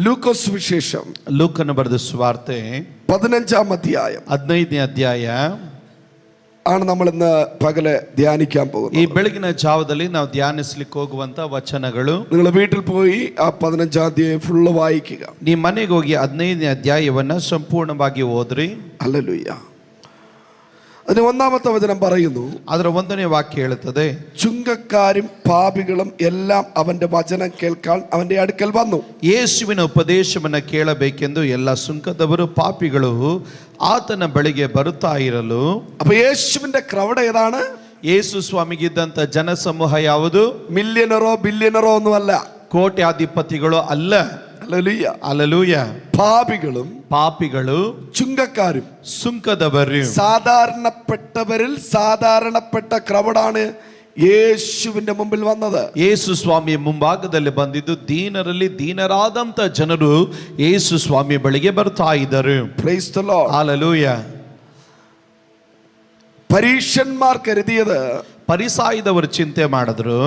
ലൂക്കോസ് വിശേഷം ಲೂಕನು ಬರೆದ ಸುವಾರ್ತೆ 15-ാം അധ്യായം 15ನೇ ಅಧ್ಯಾಯ ആണ് നമ്മൾ ഇന്ന് പകല് ധ്യാനിക്കാൻ പോകുന്നത്. ಈ ಬೆಳಗಿನ ಜಾವದಲ್ಲಿ ನಾವು ಧ್ಯಾನಿಸಲಿಕ್ಕೆ ಹೋಗುವಂತ ವಚನಗಳು. നിങ്ങൾ വീട്ടിൽ പോയി ആ 15-ാം അധ്യായം ഫുള്ള് വായിക്കുക. ನೀವು ಮನೆಗೆ ಹೋಗಿ 15ನೇ ಅಧ್ಯಾಯವನ್ನ ಸಂಪೂರ್ಣವಾಗಿ ಓದ್ರಿ. ഹല്ലേലൂയ. അതിന് 1-ാമത്തെ വചനം പറയുന്നു, ಅದರ 1ನೇ ವಾಕ್ಯ ಹೇಳುತ್ತದೆ, ചുങ്കക്കാരും പാപികളും എല്ലാം അവന്റെ വചനം കേൾക്കാൻ അവന്റെ അടുക്കൽ വന്നു. ಯೇಸುವಿನ ಉಪದೇಶವನ್ನು ಕೇಳಬೇಕೆಂದು ಎಲ್ಲ ಸುಂಕದವರು ಪಾಪಿಗಳು ಆತನ ಬಳಿಗೆ ಬರುತ್ತಾ ಇರಲು. അപ്പൊ യേശുവിന്റെ ക്രൗഡ് ഏതാണ്? ಯೇಸು ಸ್ವಾಮಿಗಿದ್ದಂತ ಜನಸಮೂಹ ಯಾವುದು? മില്യനറോ ബില്യനറോ ഒന്നുമല്ല, ಕೋಟ್ಯಾಧಿಪತಿಗಳು ಅಲ್ಲ. ഹല്ലേലൂയ. ಅಲ್ಲಲೂಯ. പാപികളും ಪಾಪಿಗಳು, ചുങ്കക്കാരും, ಸುಂಕದವರು, സാധാരണപ്പെട്ടവരിൽ സാധാരണപ്പെട്ട ക്രൗഡാണ് യേശുവിന്റെ മുമ്പിൽ വന്നത്. ಯೇಸು ಸ್ವಾಮಿಯ ಮುಂಭಾಗದಲ್ಲಿ ಬಂದಿದ್ದು ದೀನರಲ್ಲಿ ದೀನರಾದಂತ ಜನರು ಯೇಸು ಸ್ವಾಮಿ ಬಳಿಗೆ ಬರ್ತಾ ಇದ್ದರು. Praise the Lord. ഹല്ലേലൂയ. പരീശന്മാർ കരുതിയത്, ಪರಿಸಾಯದವರು ಚಿಂತೆ ಮಾಡಿದ್ರು,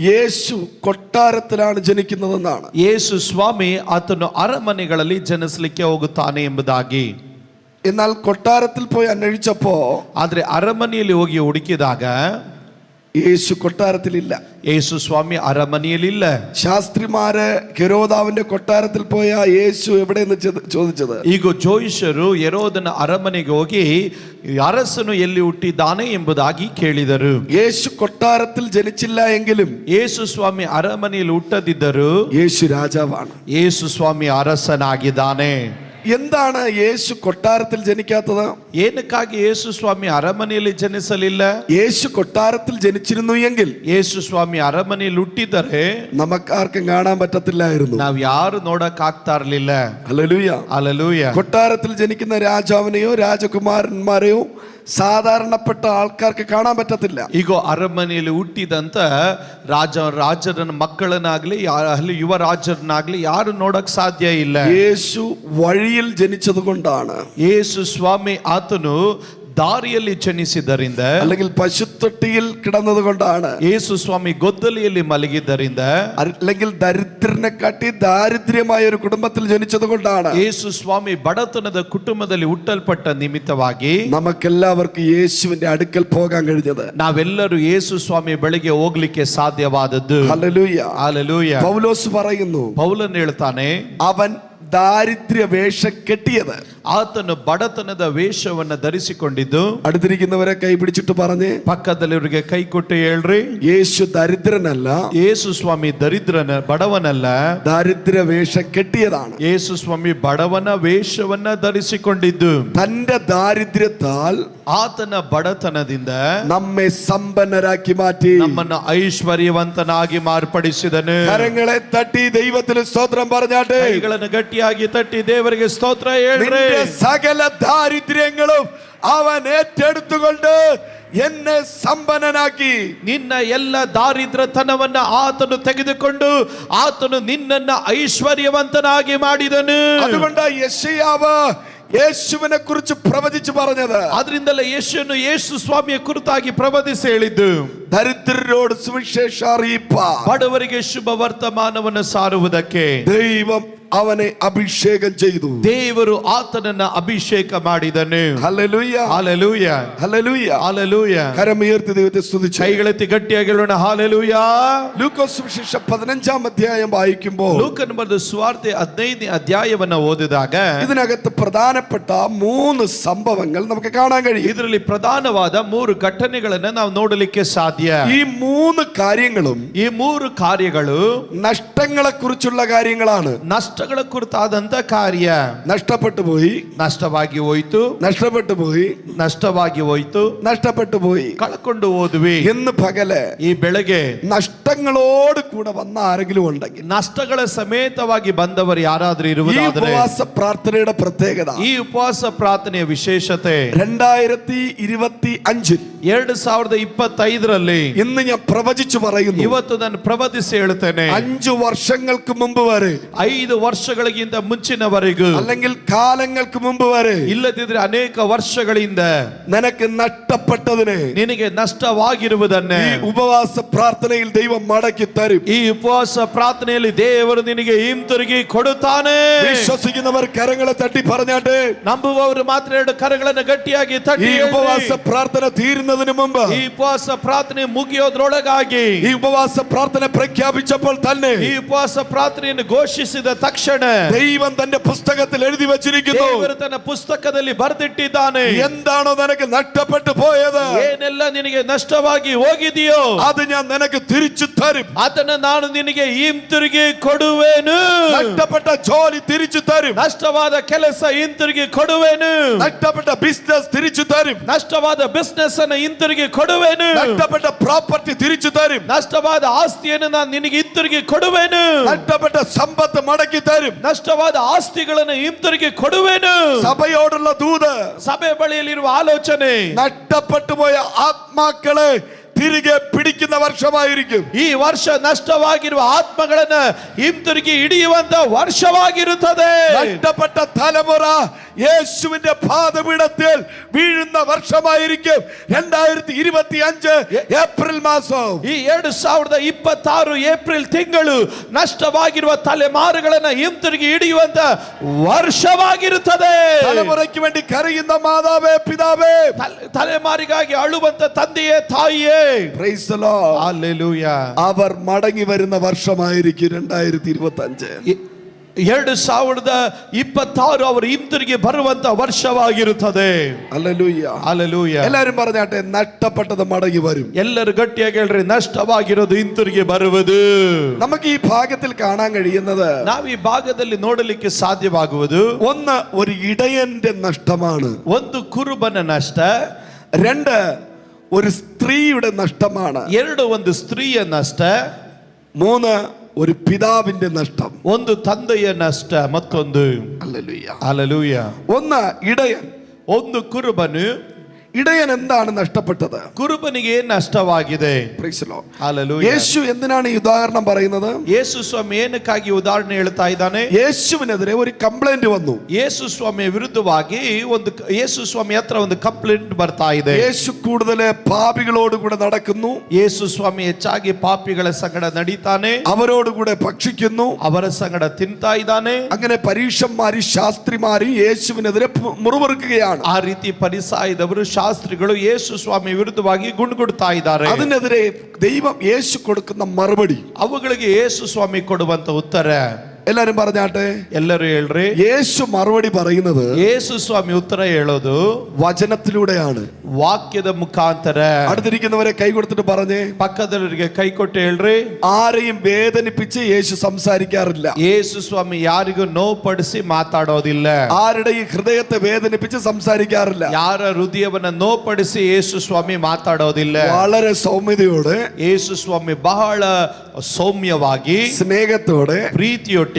യേശു കൊട്ടാരത്തിലാണ് ജനിക്കുന്നതെന്നാണ്. ಯೇಸು ಸ್ವಾಮಿ ಆತನು ಅರಮನೆಗಳಲ್ಲಿ ಜನಿಸಲಿಕ್ಕೆ ಹೋಗುತ್ತಾನೆ ಎಂಬುದಾಗಿ. എന്നാൽ കൊട്ടാരത്തിൽ പോയി അന്വേഷിച്ചപ്പോ, ಆದ್ರೆ ಅರಮನೆಯಲ್ಲಿ ಹೋಗಿ ಹುಡುಕಿದಾಗ യേശു കൊട്ടാരത്തിലില്ല. ಯೇಸು ಸ್ವಾಮಿ ಅರಮನೆಯಲ್ಲಿಲ್ಲ. ശാസ്ത്രിമാര് ഹെരോദാവിന്റെ കൊട്ടാരത്തിൽ പോയ യേശു എവിടെയെന്ന് ചോദിച്ചത്. ಈಗ ಜೋಯಿಷರು ಹೆರೋದನ ಅರಮನೆಗೆ ಹೋಗಿ ಅರಸನು ಎಲ್ಲಿ ಹುಟ್ಟಿದ್ದಾನೆ ಎಂಬುದಾಗಿ ಕೇಳಿದರು. യേശു കൊട്ടാരത്തിൽ ജനിച്ചില്ല എങ്കിലും ಯೇಸು ಸ್ವಾಮಿ ಅರಮನೆಯಲ್ಲಿ ಹುಟ್ಟದಿದ್ದರು യേശു രാജാവാണ്. ಯೇಸು ಸ್ವಾಮಿ ಅರಸನಾಗಿದ್ದಾನೆ. എന്താണ് യേശു കൊട്ടാരത്തിൽ ജനിക്കാത്തത്? ಏನಕ್ಕಾಗಿ ಯೇಸು ಸ್ವಾಮಿ ಅರಮನೆಯಲ್ಲಿ ಜನಿಸಲಿಲ್ಲ? യേശു കൊട്ടാരത്തിൽ ജനിച്ചിരുന്നു എങ്കിൽ ಯೇಸು ಸ್ವಾಮಿ ಅರಮನೆಯಲ್ಲಿ ಹುಟ್ಟಿದರೆ നമുക്കാർക്കും കാണാൻ പറ്റത്തില്ലായിരുന്നു. ನಾವ್ ಯಾರು ನೋಡಕ್ ಆಗ್ತಾ ಇರ್ಲಿಲ್ಲ. ഹല്ലേലൂയ. ഹല്ലേലൂയ. കൊട്ടാരത്തിൽ ജനിക്കുന്ന രാജാവിനെയോ രാജകുമാരന്മാരെയോ സാധാരണപ്പെട്ട ആൾക്കാർക്ക് കാണാൻ പറ്റത്തില്ല. ಈಗ ಅರಮನೆಯಲ್ಲಿ ಹುಟ್ಟಿದಂತ ರಾಜರ ಮಕ್ಕಳನ್ನಾಗ್ಲಿ ಯುವ ರಾಜರನ್ನಾಗ್ಲಿ ಯಾರು ನೋಡಕ್ ಸಾಧ್ಯ ಇಲ್ಲ. യേശു വഴിയിൽ ജനിച്ചത് കൊണ്ടാണ്, ಯೇಸು ಸ್ವಾಮಿ ಆತನು ದಾರಿಯಲ್ಲಿ ಜನಿಸಿದ್ದರಿಂದ, അല്ലെങ്കിൽ പശുത്തൊട്ടിയിൽ കിടന്നത് കൊണ്ടാണ്, ಯೇಸು ಸ್ವಾಮಿ ಗೊದ್ದಲಿಯಲ್ಲಿ ಮಲಗಿದ್ದರಿಂದ, അല്ലെങ്കിൽ ദരിദ്രനെ കാട്ടി ദാരിദ്ര്യമായ ഒരു കുടുംബത്തിൽ ജനിച്ചത് കൊണ്ടാണ്, ಯೇಸು ಸ್ವಾಮಿ ಬಡತನದ ಕುಟುಂಬದಲ್ಲಿ ಹುಟ್ಟಲ್ಪಟ್ಟ ನಿಮಿತ್ತವಾಗಿ നമുക്കെല്ലാവർക്കും യേശുവിന്റെ അടുക്കൽ പോകാൻ കഴിഞ്ഞത്. ನಾವೆಲ್ಲರೂ ಯೇಸು ಸ್ವಾಮಿ ಬಳಿಗೆ ಹೋಗ್ಲಿಕ್ಕೆ ಸಾಧ್ಯವಾದದ್ದು. ഹല്ലേലൂയ. ಹಲ್ಲೆಲೂಯ. പൗലോസ് പറയുന്നു, ಪೌಲನ್ ಹೇಳ್ತಾನೆ, അവൻ ദാരിദ്ര്യ വേഷം കെട്ടിയത്. ಆತನು ಬಡತನದ ವೇಷವನ್ನ ಧರಿಸಿಕೊಂಡಿದ್ದು. അടുത്തിരിക്കുന്നവരെ ಕೈ പിടിച്ചിട്ട് പറഞ്ഞേ, ಪಕ್ಕದಲ್ಲಿವರಿಗೆ ಕೈ ಕೊಟ್ಟು ಹೇಳ್ರಿ, യേശു ദരിദ്രനല്ല, ಯೇಸು ಸ್ವಾಮಿ ಬಡವನಲ್ಲ, ദാരിദ്ര്യ വേഷം കെട്ടിയതാണ്. ಯೇಸು ಸ್ವಾಮಿ ಬಡವನ ವೇಷವನ್ನ ಧರಿಸಿಕೊಂಡಿದ್ದು. തന്റെ ദാരിദ്ര്യത്താൽ, ಆತನ ಬಡತನದಿಂದ നമ്മെ സമ്പന്നരാക്കി മാറ്റി, ನಮ್ಮನ್ನು ಐಶ್ವರ್ಯವಂತನಾಗಿ ಮಾರ್ಪಡಿಸಿದನು. കരങ്ങളെ തട്ടി ദൈവത്തിന് സ്തോത്രം പറഞ്ഞാട്ടെ. ಕೈಗಳನ್ನು ಗಟ್ಟಿಯಾಗಿ ತಟ್ಟಿ ದೇವರಿಗೆ ಸ್ತೋತ್ರ ಹೇಳ್ರಿ. സകല ദാരിദ്ര്യങ്ങളും അവൻ ഏറ്റെടുത്തുകൊണ്ട് എന്നെ സമ്പന്നനാക്കി. ನಿನ್ನ ಎಲ್ಲ ದಾರಿದ್ರ್ಯತನವನ್ನ ಆತನು ತೆಗೆದುಕೊಂಡು ಆತನು ನಿನ್ನನ್ನ ಐಶ್ವರ್ಯವಂತನಾಗಿ ಮಾಡಿದನು. അതുകൊണ്ട് യെശയ്യാവ് യേശുവിനെ കുറിച്ച് പ്രവചിച്ചു പറഞ്ഞത്, ಆದ್ರಿಂದಲೇ ಯೇಸು ಸ್ವಾಮಿಯ ಕುರಿತಾಗಿ ಪ್ರವದಿಸಿ ಹೇಳಿದ್ದು, ദരിദ്രരോട് സുവിശേഷം അറിയിപ്പാൻ, ಬಡವರಿಗೆ ಶುಭ ವರ್ತಮಾನವನ್ನು ಸಾರುವುದಕ್ಕೆ ദൈവം അവനെ അഭിഷേകം ചെയ്തു. ದೇವರು ಆತನನ್ನ ಅಭಿಷೇಕ ಮಾಡಿದನು. ഹല്ലേലൂയ. ಹಲ್ಲೆಲೂಯ. ഹല്ലേലൂയ. ಹಲ್ಲೆಲೂಯ. കരമുയർത്തി ദൈവത്തെ സ്തുതിച്ചു. ಕೈಗಳೆತ್ತಿ ಗಟ್ಟಿಯಾಗಿ ಹೇಳೋಣ, ಹಲ್ಲೆಲೂಯ. ലൂക്കോസ് സുവിശേഷം 15-ാം അധ്യായം വായിക്കുമ്പോൾ, ಲೂಕನು ಬರೆದ ಸುವಾರ್ತೆ 15ನೇ ಅಧ್ಯಾಯವನ್ನು ಓದಿದಾಗ ഇതിനകത്ത് പ്രധാനപ്പെട്ട 3 സംഭവങ്ങൾ നമുക്ക് കാണാൻ കഴിയും. ಇದರಲ್ಲಿ ಪ್ರಧಾನವಾದ 3 ಘಟನೆಗಳನ್ನು ನಾವು ನೋಡಲಿಕ್ಕೆ ಸಾಧ್ಯ. ഈ 3 കാര്യങ്ങളും ಈ 3 ಕಾರ್ಯಗಳು നഷ്ടങ്ങളെ കുറിച്ചുള്ള കാര്യങ്ങളാണ്. ನಷ್ಟಗಳ ಕುರಿತಾದಂತ ಕಾರ್ಯ. നഷ്ടപ്പെട്ടു പോയി, ನಷ್ಟವಾಗಿ ಹೋಯ್ತು, നഷ്ടപ്പെട്ടു പോയി, ನಷ್ಟವಾಗಿ ಹೋಯ್ತು, നഷ്ടപ്പെട്ടു പോയി ಕಳ್ಕೊಂಡು ಹೋದ್ವಿ. എന്ന് പകല് ಈ ಬೆಳಗ್ಗೆ നഷ്ടങ്ങളോട് കൂടെ വന്ന ആരെങ്കിലും ഉണ്ടെങ്കിൽ, ನಷ್ಟಗಳ ಸಮೇತವಾಗಿ ಬಂದವರು ಯಾರಾದ್ರೂ ഈ ಇರುವುದಾದರೆ, ഉപവാസ പ്രാർത്ഥനയുടെ പ്രത്യേകത, ಈ ಉಪವಾಸ ಪ್ರಾರ್ಥನೆಯ ವಿಶೇಷತೆ 2025 2025ರಲ್ಲಿ ഇന്ന് ഞാൻ പ്രവചിച്ചു പറയുന്നു, ಇವತ್ತು ನಾನು ಪ್ರವದಿಸಿ ಹೇಳುತ್ತೇನೆ, 5 വർഷങ്ങൾക്ക് മുമ്പ് വരെ 5 ವರ್ಷಗಳಿಗಿಂತ ಮುಂಚಿನವರೆಗೂ അല്ലെങ്കിൽ കാലങ്ങൾക്ക് മുമ്പ് വരെ ಇಲ್ಲದಿದ್ರೆ ಅನೇಕ ವರ್ಷಗಳಿಂದ നിനക്ക് നഷ്ടപ്പെട്ടതിനെ ನಿನಗೆ ನಷ್ಟವಾಗಿರುವುದನ್ನೇ ഈ ഉപവാസ പ്രാർത്ഥനയിൽ ദൈവം മടക്കി തരും. ಈ ಉಪವಾಸ ಪ್ರಾರ್ಥನೆಯಲ್ಲಿ ದೇವರು ನಿನಗೆ ಹಿಂತಿರುಗಿ ಕೊಡುತ್ತಾನೆ. വിശ്വസിക്കുന്നവർ കരങ്ങളെ തട്ടി പറഞ്ഞാട്ടെ. ನಂಬುವವರು ಮಾತ್ರ ಎರಡು ಕರಗಳನ್ನು ಗಟ್ಟಿಯಾಗಿ ತಟ್ಟಿ ഈ ഉപവാസ പ്രാർത്ഥന തീരുന്നതിന് മുമ്പ്, ಈ ಉಪವಾಸ ಪ್ರಾರ್ಥನೆ ಮುಗಿಯೋದ್ರೊಳಗಾಗಿ, ഈ ഉപവാസ പ്രാർത്ഥന പ്രഖ്യാപിച്ചപ്പോൾ തന്നെ, ಈ ಉಪವಾಸ ಪ್ರಾರ್ಥನೆಯನ್ನು ಘೋಷಿಸಿದ ತಕ್ಷಣ ദൈവം തന്റെ പുസ്തകത്തിൽ എഴുതി വച്ചിരിക്കുന്നു. ದೇವರು ತನ್ನ ಪುಸ್ತಕದಲ್ಲಿ ಬರೆದಿಟ್ಟಿದ್ದಾನೆ. എന്താണോ നിനക്ക് നഷ്ടപ്പെട്ടു പോയത്, ಏನೆಲ್ಲ ನಿನಗೆ ನಷ್ಟವಾಗಿ ಹೋಗಿದೆಯೋ അത് ഞാൻ നിനക്ക് തിരിച്ചു തരും. ಅದನ್ನ ನಾನು ನಿನಗೆ ಹಿಂತಿರುಗಿ ಕೊಡುವೆನು. നഷ്ടപ്പെട്ട ജോലി തിരിച്ചു തരും. ನಷ್ಟವಾದ ಕೆಲಸ ಹಿಂತಿರುಗಿ ಕೊಡುವೆನು. നഷ്ടപ്പെട്ട ബിസിനസ് തിരിച്ചു തരും. ನಷ್ಟವಾದ ಬಿಸ್ನೆಸ್ ಅನ್ನು ಹಿಂತಿರುಗಿ ಕೊಡುವೆನು. നഷ്ടപ്പെട്ട പ്രോപ്പർട്ടി തിരിച്ചു തരും. ನಷ್ಟವಾದ ಆಸ್ತಿಯನ್ನು ನಾನು ನಿನಗೆ ಹಿಂತಿರುಗಿ ಕೊಡುವೆನು. നഷ്ടപ്പെട്ട സമ്പത്ത് മടക്കി തരും. ನಷ್ಟವಾದ ಆಸ್ತಿಗಳನ್ನು ಹಿಂತಿರುಗಿ ಕೊಡುವೆನು. സഭയോടുള്ള ദൂത്, ಸಭೆ ಬಳಿಯಲ್ಲಿರುವ ಆಲೋಚನೆ, നഷ്ടപ്പെട്ടു പോയ ആത്മാക്കളെ തിരികെ പിടിക്കുന്ന വർഷമായിരിക്കും. ಈ ವರ್ಷ ನಷ್ಟವಾಗಿರುವ ಆತ್ಮಗಳನ್ನು ಹಿಂತಿರುಗಿ ಹಿಡಿಯುವಂತ ವರ್ಷವಾಗಿರುತ್ತದೆ. നഷ്ടപ്പെട്ട തലമുറ യേശുവിന്റെ പാദപീഠത്തിൽ വീഴുന്ന വർഷമായിരിക്കും 2025 ഏപ്രിൽ മാസം. ಈ 2026 ಏಪ್ರಿಲ್ ತಿಂಗಳು ನಷ್ಟವಾಗಿರುವ ತಲೆಮಾರುಗಳನ್ನು ಹಿಂತಿರುಗಿ ಹಿಡಿಯುವಂತ ವರ್ಷವಾಗಿರುತ್ತದೆ. തലമുറയ്ക്ക് വേണ്ടി കരയുന്ന മാതാവേ, പിതാവേ, ತಲೆಮಾರಿಗಾಗಿ ಅಳುವಂತ ತಂದೆಯೇ, ತಾಯಿಯೇ, പ്രൈസ് ദി ലോർഡ്, ഹല്ലേലൂയ. അവർ മടങ്ങി വരുന്ന വർഷമായിരിക്കും 2025. 2026 ಅವರು ಹಿಂತಿರುಗಿ ಬರುವಂತ ವರ್ಷವಾಗಿರುತ್ತದೆ. Hallelujah, hallelujah. എല്ലാവരും പറഞ്ഞാട്ടെ, നഷ്ടപ്പെട്ടത് മടങ്ങി വരും. ಎಲ್ಲರೂ ಗಟ್ಟಿಯಾಗಿ ಹೇಳ್ರಿ, ನಷ್ಟವಾಗಿರೋದು ಹಿಂತಿರುಗಿ ಬರುವುದು. നമുക്ക് ഈ ഭാഗത്തിൽ കാണാൻ കഴിയുന്നത്, ನಾವು ಈ ಭಾಗದಲ್ಲಿ ನೋಡಲಿಕ್ಕೆ ಸಾಧ್ಯವಾಗುವುದು, ഒന്ന് ഒരു ഇടയന്റെ നഷ്ടമാണ്, ಒಂದು ಕುರುಬನ ನಷ್ಟ, രണ്ട് ഒരു സ്ത്രീയുടെ നഷ്ടമാണ്, ಎರಡು ಒಂದು ಸ್ತ್ರೀಯ ನಷ್ಟ, മൂന്ന് ഒരു പിതാവിന്റെ നഷ്ടം, ಒಂದು ತಂದೆಯ ನಷ್ಟ, ಮತ್ತೊಂದು ഹല്ലേലൂയ. ಹಲ್ಲೆಲೂಯ. ഒന്ന് ഇടയൻ. ಒಂದು ಕುರುಬನು, ഇടയൻ എന്താണ് നഷ്ടപ്പെട്ടത്? ಕುರುಬನಿಗೆ ಏನ್ ನಷ್ಟವಾಗಿದೆ? Praise the Lord. ಹಲ್ಲೆಲೂಯ. യേശു എന്തിനാണ് ഈ ഉദാഹരണം പറയുന്നത്? ಯೇಸು ಸ್ವಾಮಿ ಏನಕ್ಕಾಗಿ ಉದಾಹರಣೆ ಹೇಳ್ತಾ ಇದ್ದಾನೆ? യേശുവിനെതിരെ ഒരു കംപ്ലൈന്റ് വന്നു. ಯೇಸು ಸ್ವಾಮಿಯ ವಿರುದ್ಧವಾಗಿ ಯೇಸು ಸ್ವಾಮಿ ಹತ್ರ ಒಂದು ಕಂಪ್ಲೇಂಟ್ ಬರ್ತಾ ಇದೆ. യേശു കൂടുതൽ പാപികളോട് കൂടെ നടക്കുന്നു. ಯೇಸು ಸ್ವಾಮಿ ಹೆಚ್ಚಾಗಿ ಪಾಪಿಗಳ ಸಂಗಡ ನಡೀತಾನೆ. അവരോട് കൂടെ ഭക്ഷിക്കുന്നു. ಅವರ ಸಂಗಡ ತಿಂತಾ ಇದ್ದಾನೆ. അങ്ങനെ പരീശന്മാരും ശാസ്ത്രിമാരും യേശുവിനെതിരെ മുറിവുറുക്കുകയാണ്. ಆ ರೀತಿ ಪರಿಸಾಯದವರು, ಶಾಸ್ತ್ರಿಗಳು ಯೇಸು ಸ್ವಾಮಿ ವಿರುದ್ಧವಾಗಿ ಗುಂಡ್ಗುಡ್ತಾ ಇದ್ದಾರೆ. അതിനെതിരെ ദൈവം യേശു കൊടുക്കുന്ന മറുപടി, ಅವುಗಳಿಗೆ ಯೇಸು ಸ್ವಾಮಿ ಕೊಡುವಂತ ಉತ್ತರ, എല്ലാരും പറഞ്ഞാട്ടെ, ಎಲ್ಲರೂ ಹೇಳ್ರಿ, യേശു മറുപടി പറയുന്നത് ಯೇಸು ಸ್ವಾಮಿ ಉತ್ತರ ಹೇಳೋದು വചനത്തിലൂടെയാണ്. ವಾಕ್ಯದ ಮುಖಾಂತರ. അടുത്തിരിക്കുന്നവരെ കൈ കൊടുത്തിട്ട് പറഞ്ഞേ, ಪಕ್ಕದವರಿಗೆ ಕೈ ಕೊಟ್ಟು ಹೇಳ್ರಿ, ആരെയും വേദനിപ്പിച്ച് യേശു സംസാരിക്കാറില്ല. ಯೇಸು ಸ್ವಾಮಿ ಯಾರಿಗೂ ನೋವು ಪಡಿಸಿ ಮಾತಾಡೋದಿಲ್ಲ. ആരുടെയും ഹൃദയത്തെ വേദനിപ്പിച്ച് സംസാരിക്കാറില്ല. ಯಾರ ಹೃದಯವನ್ನ ನೋಪಡಿಸಿ ಯೇಸು ಸ್ವಾಮಿ ಮಾತಾಡೋದಿಲ್ಲ. വളരെ സൗമ്യതയോടെ, ಯೇಸು ಸ್ವಾಮಿ ಬಹಳ ಸೌಮ್ಯವಾಗಿ, സ്നേഹത്തോടെ, ಪ್ರೀತಿಯೊಟ್ಟಿಗೆ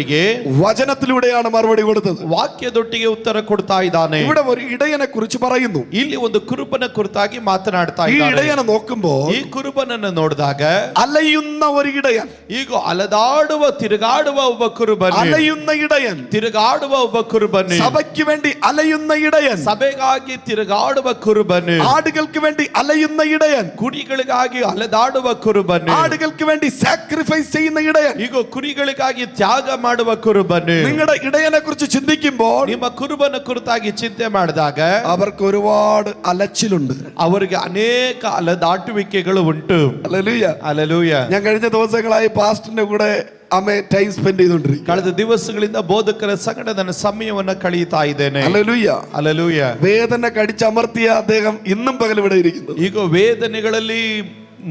വചനത്തിലൂടെയാണ് മറുപടി കൊടുത്തത്. ವಾಕ್ಯದೊಟ್ಟಿಗೆ ಉತ್ತರ ಕೊಡ್ತಾ ಇದ್ದಾನೆ. ഇവിടെ ഒരു ഇടയനെ കുറിച്ച് പറയുന്നു. ಇಲ್ಲಿ ಒಂದು ಕುರುಬನ ಕುರಿತಾಗಿ ಮಾತನಾಡ್ತಾ ഈ ಇದ್ದಾನೆ. ഇടയനെ നോക്കുമ്പോൾ ಈ ಕುರುಬನನ್ನು ನೋಡಿದಾಗ അലയുന്ന ഒരു ഇടയൻ, ಈಗ ಅಲದಾಡುವ ತಿರುಗಾಡುವ ಒಬ್ಬ ಕುರುಬನು, അലയുന്ന ഇടയൻ, ತಿರುಗಾಡುವ ಒಬ್ಬ ಕುರುಬನು, സഭയ്ക്ക് വേണ്ടി അലയുന്ന ഇടയൻ, ಸಭೆಗಾಗಿ ತಿರುಗಾಡುವ ಕುರುಬನು, ആടുകൾക്ക് വേണ്ടി അലയുന്ന ഇടയൻ, ಕುರಿಗಳಿಗಾಗಿ ಅಲೆದಾಡುವ ಕುರುಬನು, ആടുകൾക്ക് വേണ്ടി സാക്രിഫൈസ് ചെയ്യുന്ന ഇടയൻ. ಈಗ ಕುರಿಗಳಿಗಾಗಿ ತ್ಯಾಗ ಮಾಡುವ ಕುರುಬನು. നിങ്ങളുടെ ഇടയനെ കുറിച്ച് ചിന്തിക്കുമ്പോൾ ನಿಮ್ಮ ಕುರುಬನ ಕುರಿತಾಗಿ ಚಿಂತೆ ಮಾಡಿದಾಗ അവർക്ക് ഒരുപാട് അലച്ചിലുണ്ട്. ಅವರಿಗೆ ಅನೇಕ ಅಲೆದಾಟುವಿಕೆಗಳು ಉಂಟು. ഹല്ലേലൂയ. ಹಲ್ಲೆಲೂಯ. ഞാൻ കഴിഞ്ഞ ദിവസങ്ങളായി പാസ്റ്ററിന്റെ കൂടെ ടൈം സ്പെൻഡ് ചെയ്തുകൊണ്ടിരിക്കും. ಕಳೆದ ದಿವಸಗಳಿಂದ ಬೋಧಕರ ಸಂಗಡ ನನ್ನ ಸಮಯವನ್ನ ಕಳೆಯುತ್ತಾ ಇದ್ದೇನೆ. ഹല്ലേലൂയ. ಹಲ್ಲೆಲೂಯ. വേദന കടിച്ചമർത്തിയ അദ്ദേഹം ഇന്നും പകൽ ഇവിടെ ഇരിക്കുന്നു. ಈಗ ವೇದನೆಗಳಲ್ಲಿ